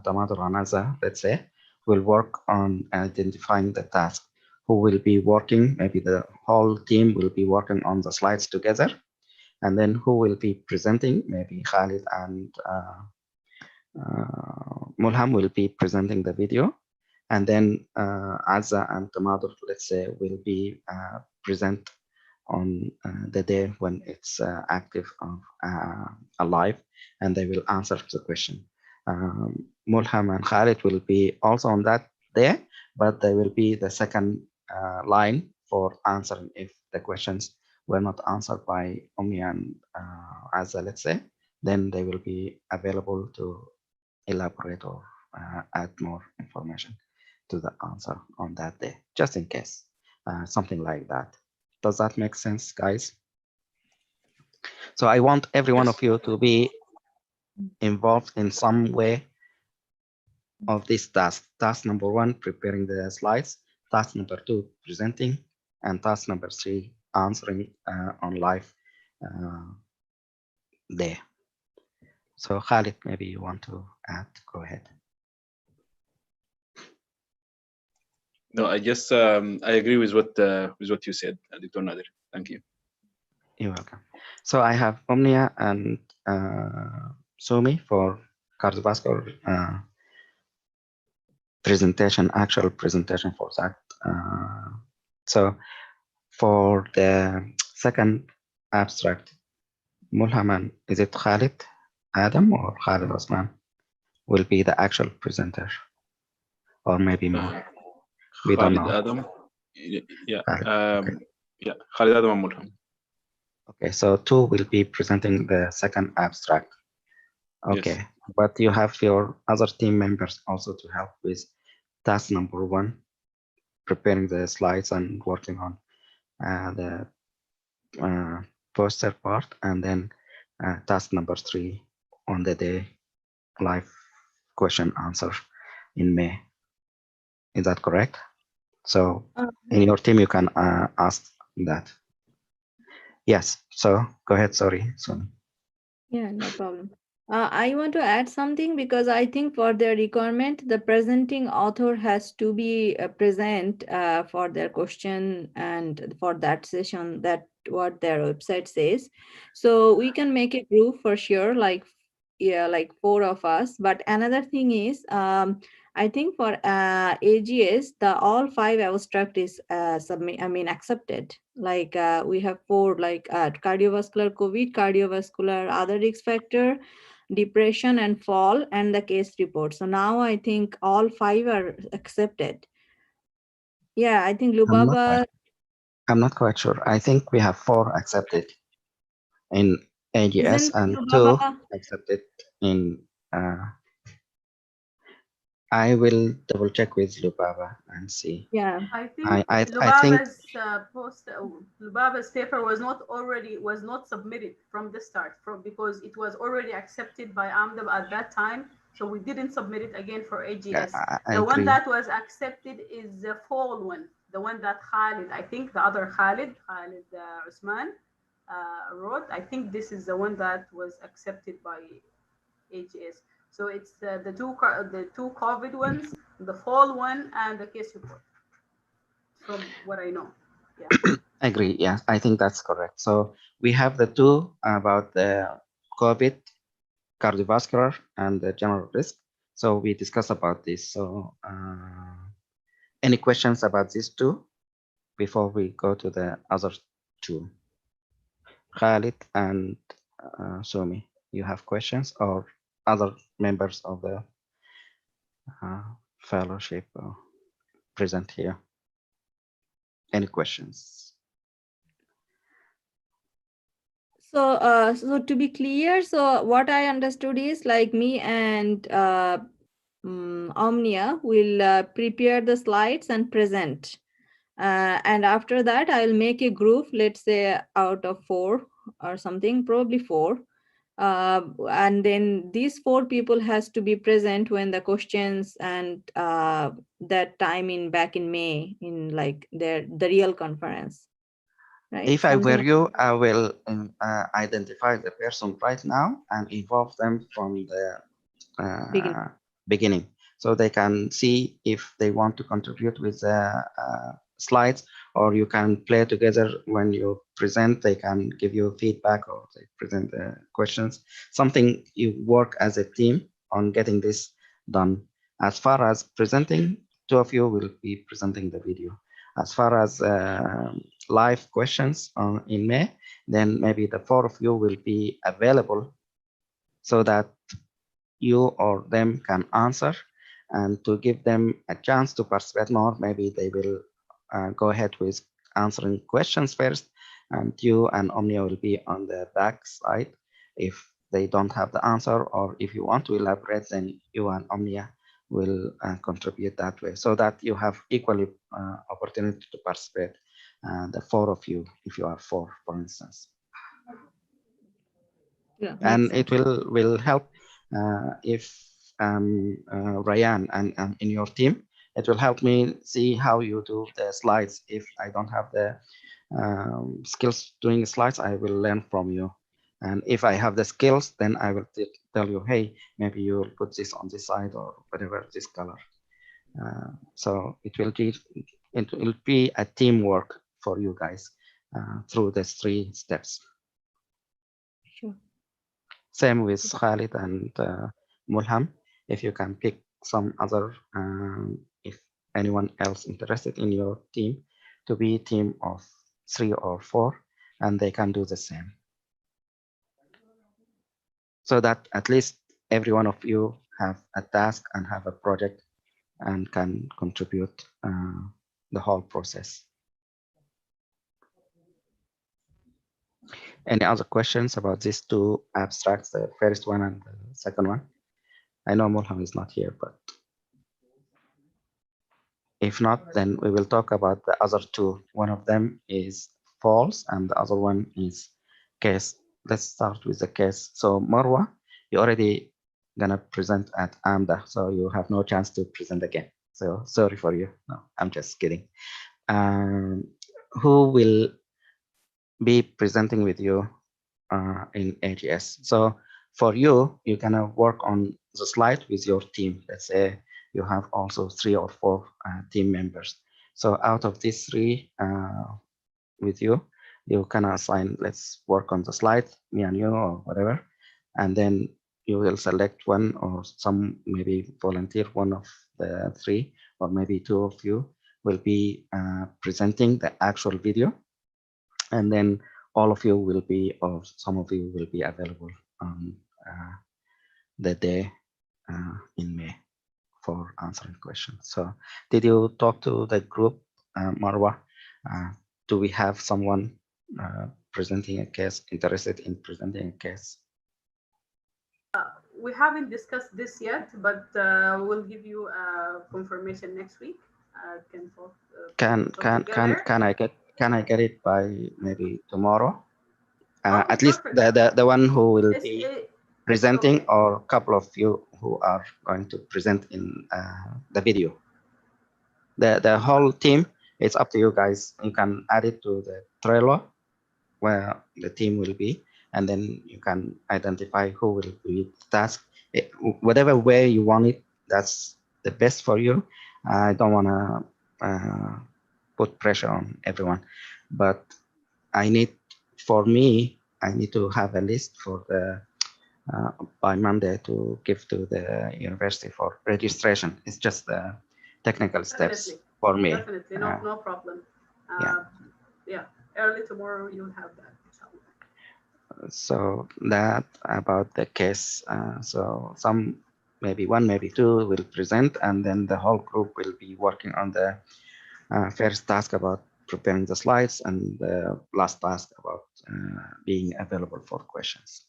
Tamadr, and Azza, let's say, will work on identifying the task. Who will be working? Maybe the whole team will be working on the slides together. And then who will be presenting? Maybe Khalid and Mulham will be presenting the video. And then Azza and Tamadr, let's say, will be present on the day when it's active alive, and they will answer the question. Mulham and Khalid will be also on that day, but they will be the second line for answering if the questions were not answered by Omi and Azza, let's say, then they will be available to elaborate or add more information to the answer on that day, just in case, something like that. Does that make sense, guys? So I want every one of you to be involved in some way of this task. Task number 1, preparing the slides. Task number 2, presenting. And task number 3, answering on live day. So Khalid, maybe you want to add, go ahead. No, I just I agree with what you said, Dr. Nader. Thank you. You're welcome. So I have Omnia and Sumi for cardiovascular presentation, actual presentation for that. So for the second abstract, Mulhaman, is it Khalid Adam or Khalid Osman will be the actual presenter, or maybe more? We don't know. Adam. Yeah. Okay. Yeah. Khalid Adam and Mulham. Okay, so 2 will be presenting the second abstract. Okay, yes. But you have your other team members also to help with task number 1, preparing the slides and working on the poster part, and then task number 3 on the day, live question answer in May. Is that correct? So in your team, you can ask that. Yes, so go ahead, sorry, Sony. Yeah, no problem. I want to add something because I think for their requirement, the presenting author has to be present for their question and for that session, that what their website says. So we can make a group for sure, like 4 of us. But another thing is, I think for AGS, the all 5 abstract is accepted. Like we have 4, like cardiovascular COVID, cardiovascular other risk factor, depression and fall, and the case report. So now I think all 5 are accepted. Yeah, I think Lubaba. I'm not quite sure. I think we have 4 accepted in AGS and Lubaba 2 accepted in. I will double check with Lubaba and see. Yeah, I think Lubaba's Lubaba's paper was not submitted from the start, because it was already accepted by AMDA at that time. So we didn't submit it again for AGS. I the agree. One that was accepted is the fall one, the one that Khalid, I think the other Khalid Usman wrote. I think this is the one that was accepted by AGS. So it's the two COVID ones, the fall one, and the case report, from what I know. Yeah. I agree. Yeah, I think that's correct. So we have the 2 about the COVID, cardiovascular, and the general risk. So we discussed about this. So any questions about these 2 before we go to the other 2? Khalid and Sumi, you have questions, or other members of the fellowship present here? Any questions? So, so to be clear, so what I understood is like me and Omnia will prepare the slides and present. And after that, I'll make a group, let's say out of 4 or something, probably 4. And then these 4 people has to be present when the questions and that time back in May in like the real conference. Right? If I were Something you, I will identify the person right now and involve them from the beginning, so they can see if they want to contribute with the slides, or you can play together when you present. They can give you feedback, or they present the questions. Something you work as a team on getting this done. As far as presenting, 2 of you will be presenting the video. As far as live questions in May, then maybe the 4 of you will be available so that you or them can answer, and to give them a chance to participate more, maybe they will go ahead with answering questions first, and you and Omnia will be on the back side if they don't have the answer, or if you want to elaborate, then you and Omnia will contribute that way, so that you have equally opportunity to participate, the 4 of you, if you are 4, for instance. Yeah, And it will help if Ryan and in your team, it will help me see how you do the slides. If I don't have the skills doing slides, I will learn from you. And if I have the skills, then I will tell you, hey, maybe you will put this on this side, or whatever, this color. So it will be a teamwork for you guys through the 3 steps. Sure. Same with Khalid and Mulham. If you can pick some other, if anyone else interested in your team, to be a team of 3 or 4, and they can do the same. So that at least every one of you have a task and have a project and can contribute the whole process. Any other questions about these 2 abstracts, the first one and the second one? I know Mulham is not here, but if not, then we will talk about the other 2. One of them is false and the other one is case. Let's start with the case. So Marwa, you already gonna present at AMDA, so you have no chance to present again. So sorry for you. No, I'm just kidding. Who will be presenting with you in AGS? So for you, you're gonna work on the slide with your team. Let's say you have also 3 or 4 team members. So out of these 3 with you, you can assign, let's work on the slide, me and you, or whatever. And then you will select one, or some maybe volunteer, one of the 3, or maybe 2 of you will be presenting the actual video. And then all of you will be, or some of you will be available on the day in May for answering questions. So did you talk to the group, Marwa? Do we have someone presenting a case, interested in presenting a case? We haven't discussed this yet, but we'll give you confirmation next week. Can I get it by maybe tomorrow? Okay, at least the one who will be presenting, okay, or a couple of you who are going to present in the video. The whole team, it's up to you guys. You can add it to the Trello where the team will be, and then you can identify who will be tasked. Whatever way you want it, that's the best for you. I don't want to put pressure on everyone, but I need to have a list for the by Monday to give to the university for registration. It's just the technical steps for me. Definitely, no problem. Yeah, early tomorrow you'll have that. So that about the case. So some, maybe one, maybe two will present, and then the whole group will be working on the first task about preparing the slides, and the last task about being available for questions.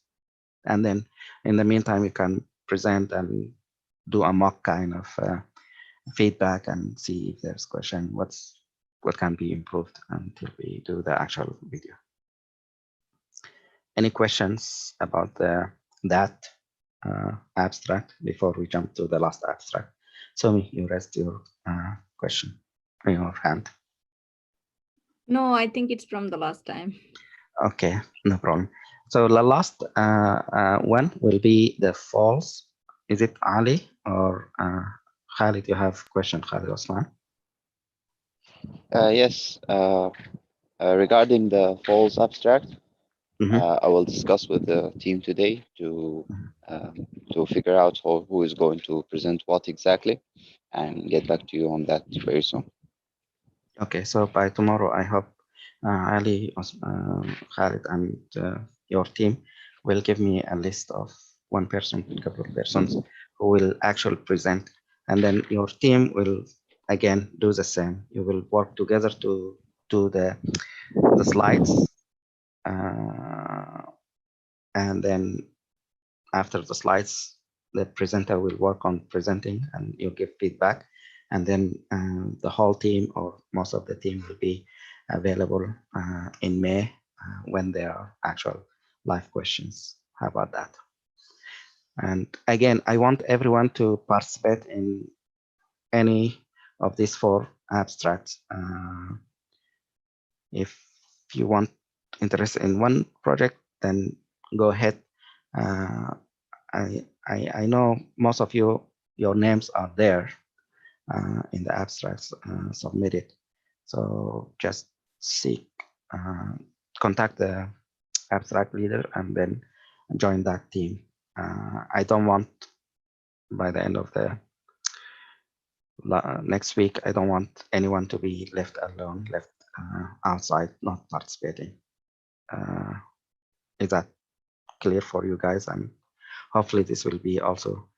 And then in the meantime, you can present and do a mock kind of feedback and see if there's question, what can be improved until we do the actual video. Any questions about that abstract before we jump to the last abstract? Somi, you raised your question in your hand. No, I think it's from the last time. Okay, no problem. So the last one will be the false. Is it Ali or Khalid? You have question, Khalid Osman? Yes, regarding the false abstract, Mhm. I will discuss with the team today to figure out who is going to present what exactly, and get back to you on that very soon. Okay, so by tomorrow, I hope Ali, Khalid, and your team will give me a list of one person, a couple of persons who will actually present, and then your team will again do the same. You will work together to do the slides, and then after the slides, the presenter will work on presenting, and you give feedback, and then the whole team or most of the team will be available in May when there are actual live questions. How about that? And again, I want everyone to participate in any of these 4 abstracts. If you want interest in one project, then go ahead. I know most of you, your names are there in the abstracts submitted. So just seek, contact the abstract leader and then join that team. I don't want, by the end of the next week, I don't want anyone to be left alone, left outside, not participating. Is that clear for you guys? And hopefully this will be also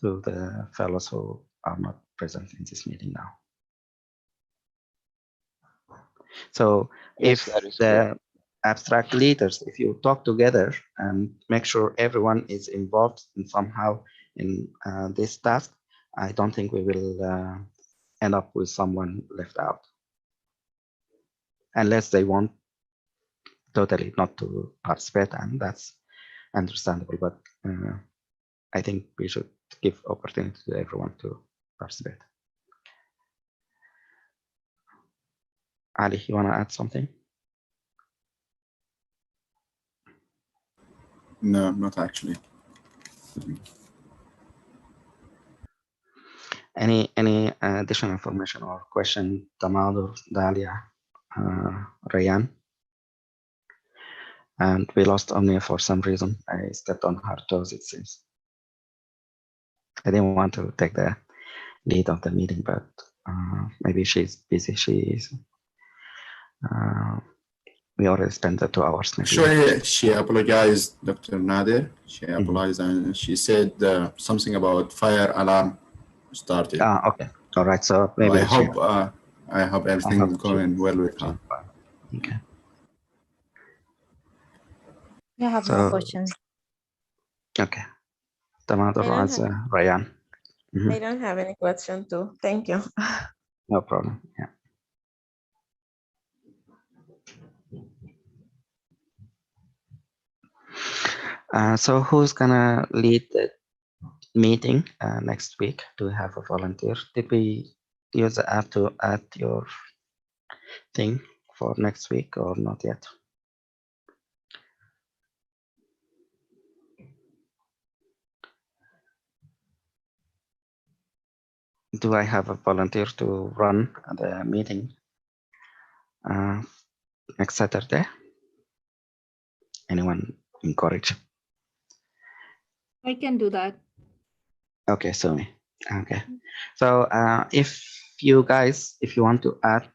to the fellows who are not present in this meeting now. So Yes, if that is clear. the abstract leaders, if you talk together and make sure everyone is involved in somehow in this task, I don't think we will end up with someone left out. Unless they want totally not to participate, and that's understandable, but I think we should give opportunity to everyone to participate. Ali, you want to add something? No, not actually. Any additional information or question, Tamadur, Dalia, Rayan? And we lost Omnia for some reason. I stepped on her toes, it seems. I didn't want to take the lead of the meeting, but maybe she's busy. We already spent the 2 hours. Maybe. Actually, she apologized, Dr. Nader. She apologized and she said something about fire alarm started. Okay. All right. So maybe I hope everything is going well with her. Okay. I have no questions. Okay. Tamadur as Rayan. I don't have any question too. Thank you. No problem. Yeah. So who's gonna lead the meeting next week? Do we have a volunteer? Did we use the app to add your thing for next week or not yet? Do I have a volunteer to run the meeting next Saturday? Anyone encourage? I can do that. Okay, so okay. So if you guys, if you want to add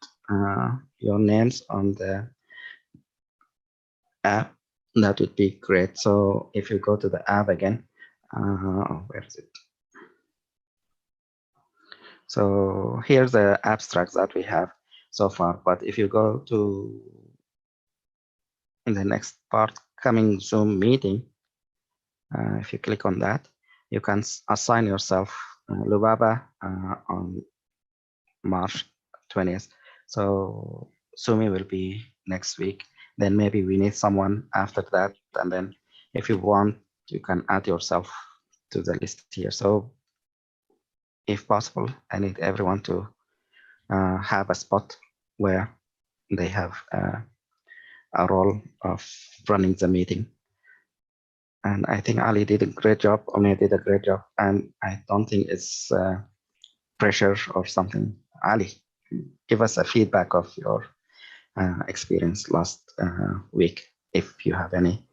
your names on the app, that would be great. So if you go to the app again, where is it? So here's the abstracts that we have so far. But if you go to the next part, coming Zoom meeting, if you click on that, you can assign yourself Lubaba on March 20th. So Sumi will be next week. Then maybe we need someone after that. And then if you want, you can add yourself to the list here. So if possible, I need everyone to have a spot where they have a role of running the meeting. And I think Ali did a great job, Omnia did a great job, and I don't think it's pressure or something. Ali, give us a feedback of your experience last week, if you have any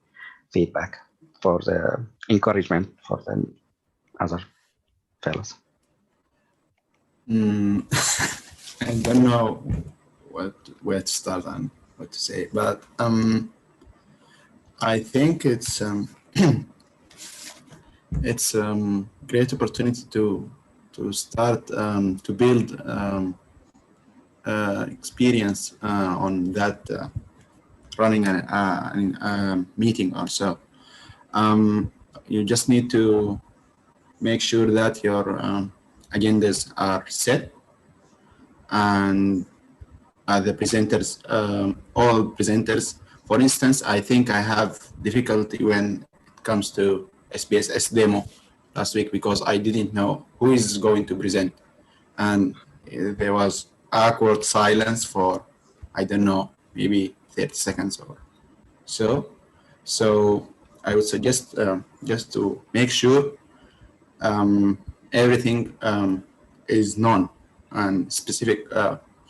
feedback for the encouragement for the other fellows. I don't know where to start and what to say, but I think it's it's great opportunity to start to build experience on that running a meeting or so. You just need to make sure that your agendas are set, and the presenters, all presenters. For instance, I think I have difficulty when it comes to SPSS demo last week because I didn't know who is going to present. And there was awkward silence for, I don't know, maybe 30 seconds or so. So I would suggest just to make sure everything is known and specific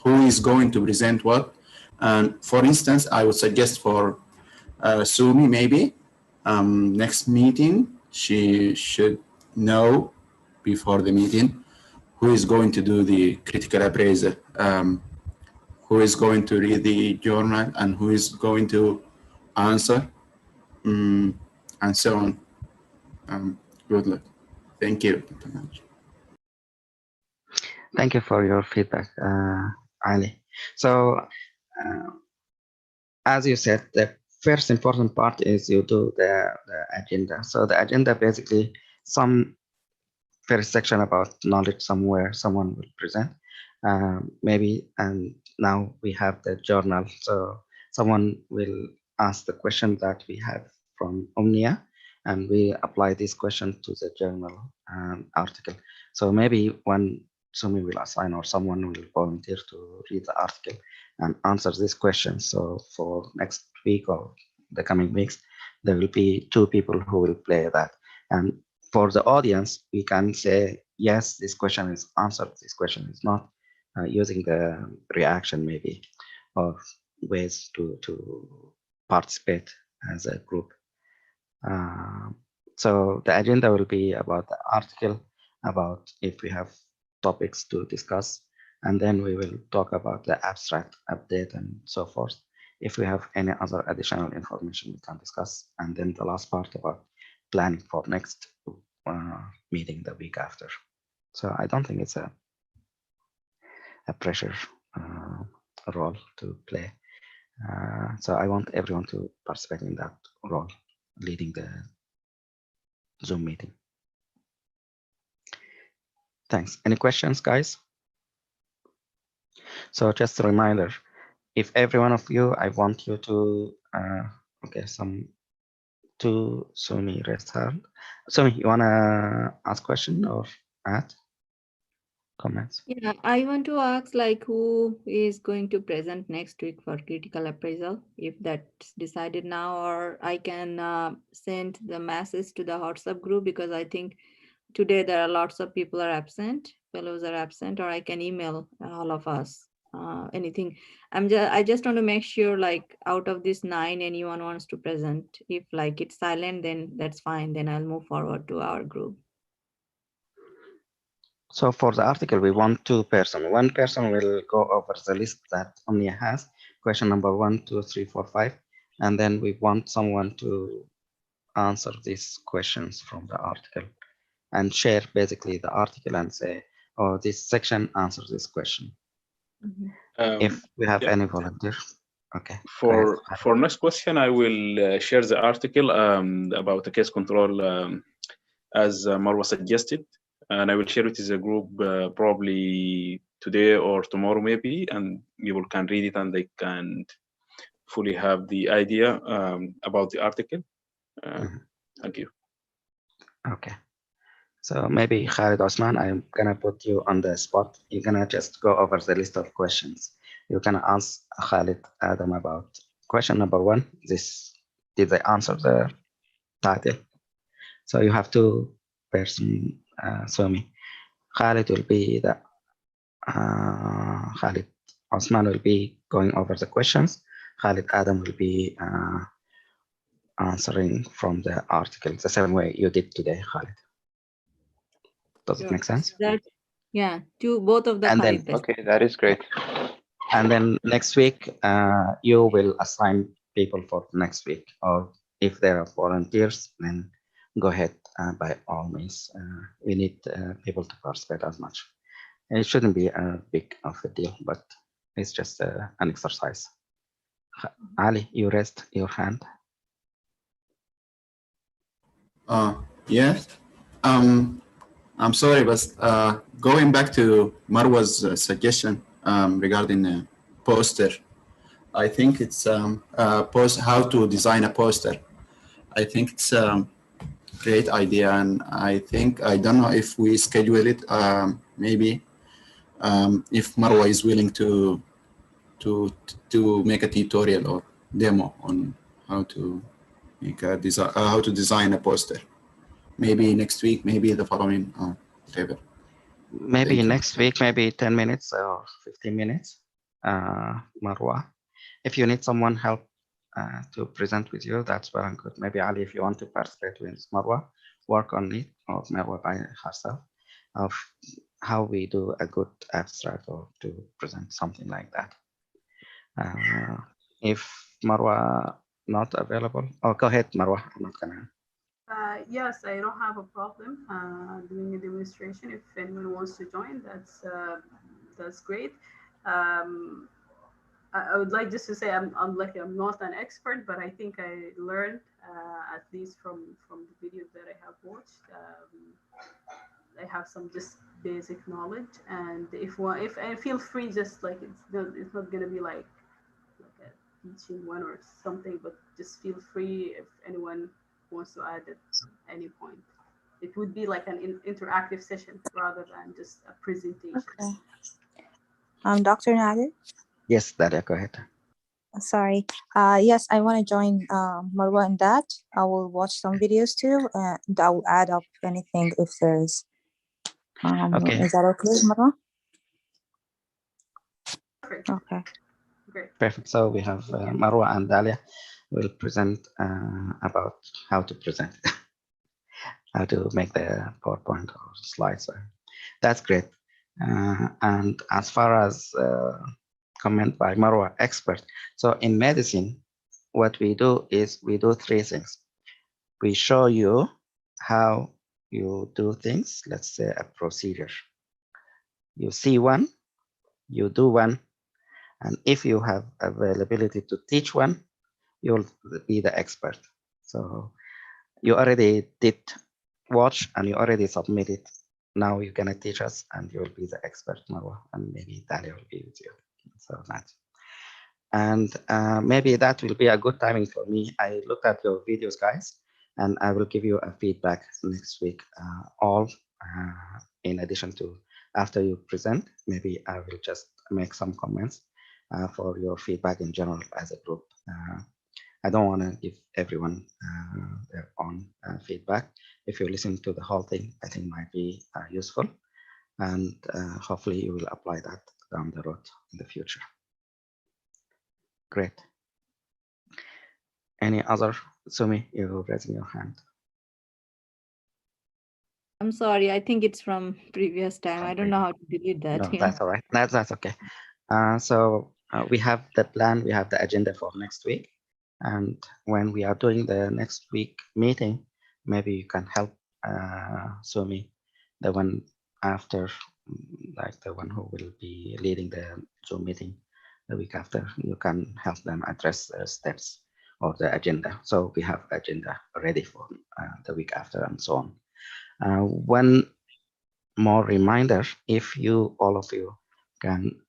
who is going to present what. And for instance, I would suggest for Sumi, maybe next meeting, she should know before the meeting who is going to do the critical appraisal, who is going to read the journal, and who is going to answer, and so on. Good luck. Thank you. Thank you for your feedback, Ali. So as you said, the first important part is you do the agenda. So the agenda basically some first section about knowledge somewhere someone will present, maybe, and now we have the journal. So someone will ask the question that we have from Omnia, and we apply this question to the journal article. So maybe one Sumi will assign or someone will volunteer to read the article and answer this question. So for next week or the coming weeks, there will be two people who will play that. And for the audience, we can say, yes, this question is answered, this question is not, using the reaction maybe, or ways to participate as a group. So the agenda will be about the article, about if we have topics to discuss, and then we will talk about the abstract update and so forth. If we have any other additional information, we can discuss. And then the last part about planning for next meeting the week after. So I don't think it's a pressure role to play. So I want everyone to participate in that role, leading the Zoom meeting. Thanks. Any questions, guys? So just a reminder, if every one of you, I want you to, okay, two Sumi raised hand. Sumi, you wanna ask question or add comments? Yeah, I want to ask like who is going to present next week for critical appraisal, if that's decided now, or I can send the message to the WhatsApp group, because I think today there are lots of people are absent, fellows are absent, or I can email all of us. Anything. I just want to make sure, like, out of this 9, anyone wants to present. If like it's silent, then that's fine. Then I'll move forward to our group. So for the article, we want 2 persons. One person will go over the list that Omnia has, question number 1, 2, 3, 4, 5, And then we want someone to answer these questions from the article and share basically the article and say, oh, this section answers this question. If we have any volunteer. Okay. For next question, I will share the article about the case control as Marwa suggested, and I will share it as a group probably today or tomorrow maybe, and people can read it and they can fully have the idea about the article. Thank you. Okay. So maybe Khalid Osman, I'm gonna put you on the spot. You're gonna just go over the list of questions. You can ask Khalid Adam about question number 1. Did they answer the title? So you have 2 person Somi. Khalid will be the Khalid Osman will be going over the questions. Khalid Adam will be answering from the article the same way you did today, Khalid. Does it make sense? Yeah, to both of the Khalid. Okay, that is great. And then next week, you will assign people for next week, or if there are volunteers, then go ahead by all means. We need people to participate as much. And it shouldn't be a big of a deal, but it's just an exercise. Ali, you raised your hand. Yes. I'm sorry, but going back to Marwa's suggestion regarding a poster, I think it's how to design a poster. I think it's a great idea, and I don't know if we schedule it. Maybe if Marwa is willing to make a tutorial or demo on how to make a how to design a poster. Maybe next week, maybe the following, whatever. Maybe next week, maybe 10 minutes or 15 minutes, Marwa. If you need someone help to present with you, that's well and good. Maybe Ali, if you want to participate with Marwa, work on it, or Marwa by herself, of how we do a good abstract or to present something like that. If Marwa not available, oh, go ahead, Marwa. I'm not gonna. Yes, I don't have a problem doing a demonstration. If anyone wants to join, that's great. I would like just to say I'm not an expert, but I think I learned at least from the videos that I have watched. I have some just basic knowledge, and if I feel free, just like it's not gonna be like a teaching one or something, but just feel free if anyone wants to add at any point. It would be like an interactive session rather than just a presentation. Okay. Dr. Nader? Yes, Dalia, go ahead. Sorry. Yes, I want to join Marwa in that. I will watch some videos too, and I will add up anything if there's. Okay. Is that okay, Marwa? Perfect. Okay. Great. Perfect. So we have Marwa and Dalia will present about how to present, how to make the PowerPoint or slides. That's great. And as far as comment by Marwa, expert. So in medicine, what we do is we do 3 things. We show you how you do things, let's say a procedure. You see one, you do one, and if you have availability to teach one, you'll be the expert. So you already did watch and you already submitted. Now you're gonna teach us and you will be the expert, Marwa, and maybe Dalia will be with you. So that. And maybe that will be a good timing for me. I looked at your videos, guys, and I will give you a feedback next week. All in addition to after you present, maybe I will just make some comments for your feedback in general as a group. I don't want to give everyone their own feedback. If you listen to the whole thing, I think might be useful, and hopefully you will apply that down the road in the future. Great. Any other? Sumi, you're raising your hand. I'm sorry, I think it's from previous time. I don't know how to delete that. No, that's all right. That's okay. So we have the plan, we have the agenda for next week. And when we are doing the next week meeting, maybe you can help Sumi, the one after, like the one who will be leading the Zoom meeting the week after. You can help them address the steps of the agenda. So we have agenda ready for the week after and so on. One more reminder, if you, all of you, can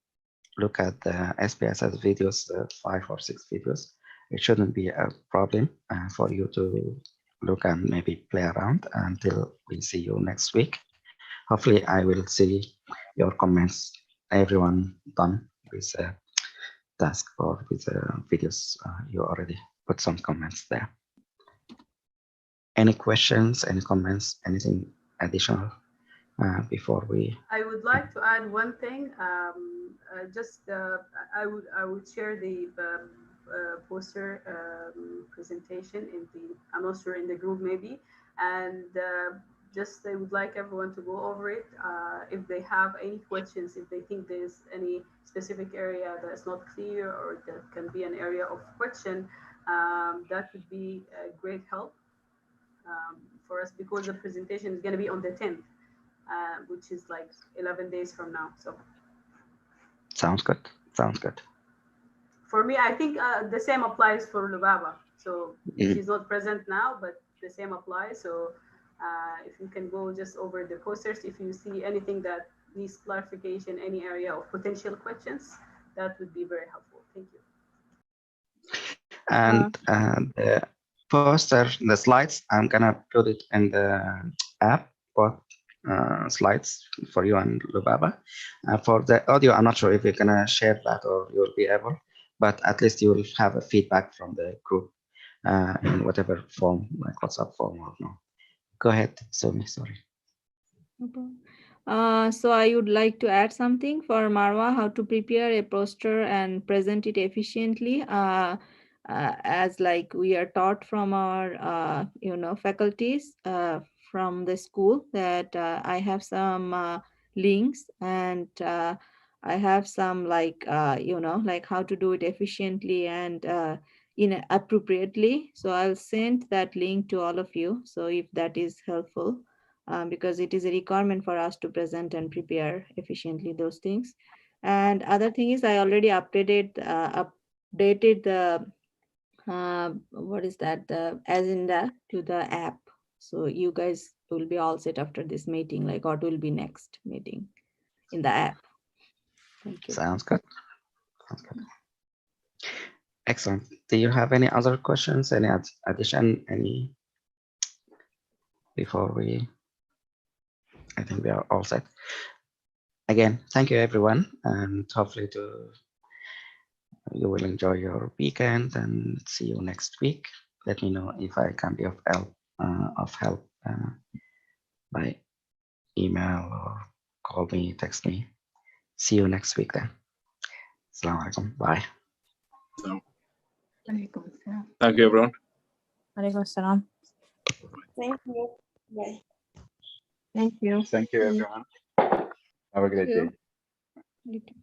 look at the SPSS videos, 5 or 6 videos, it shouldn't be a problem for you to look and maybe play around until we see you next week. Hopefully I will see your comments, everyone done with the task or with the videos. You already put some comments there. Any questions, any comments, anything additional before we? I would like to add one thing. I would share the poster presentation in the, I'm not sure, in the group maybe, and just I would like everyone to go over it. If they have any questions, if they think there's any specific area that's not clear or that can be an area of question, that would be a great help for us, because the presentation is going to be on the 10th. Which is like 11 days from now. So sounds good. Sounds good. For me, I think the same applies for Lubaba. So she's not present now, but the same applies. So if you can go just over the posters, if you see anything that needs clarification, any area of potential questions, that would be very helpful. Thank you. And the poster, the slides, I'm gonna put it in the app, both slides for you and Lubaba. For the audio, I'm not sure if you're gonna share that or you'll be able, but at least you will have a feedback from the group in whatever form, like WhatsApp form or no. Go ahead, Sumi, sorry. So I would like to add something for Marwa, how to prepare a poster and present it efficiently. As like we are taught from our, faculties from the school, that I have some links, and I have some like, like how to do it efficiently and appropriately. So I'll send that link to all of you. So if that is helpful, because it is a requirement for us to present and prepare efficiently those things. And other thing is I already updated the what is that, the agenda to the app. So you guys will be all set after this meeting, like what will be next meeting in the app. Thank you. Sounds good. Sounds good. Excellent. Do you have any other questions, any addition, any before we? I think we are all set. Again, thank you everyone, and hopefully you will enjoy your weekend and see you next week. Let me know if I can be of help by email or call me, text me. See you next week then. Assalamu alaikum. Bye. Thank you, everyone. Alaikum assalam. Thank you. Bye. Thank you. Thank you, everyone. Have a great day. You too.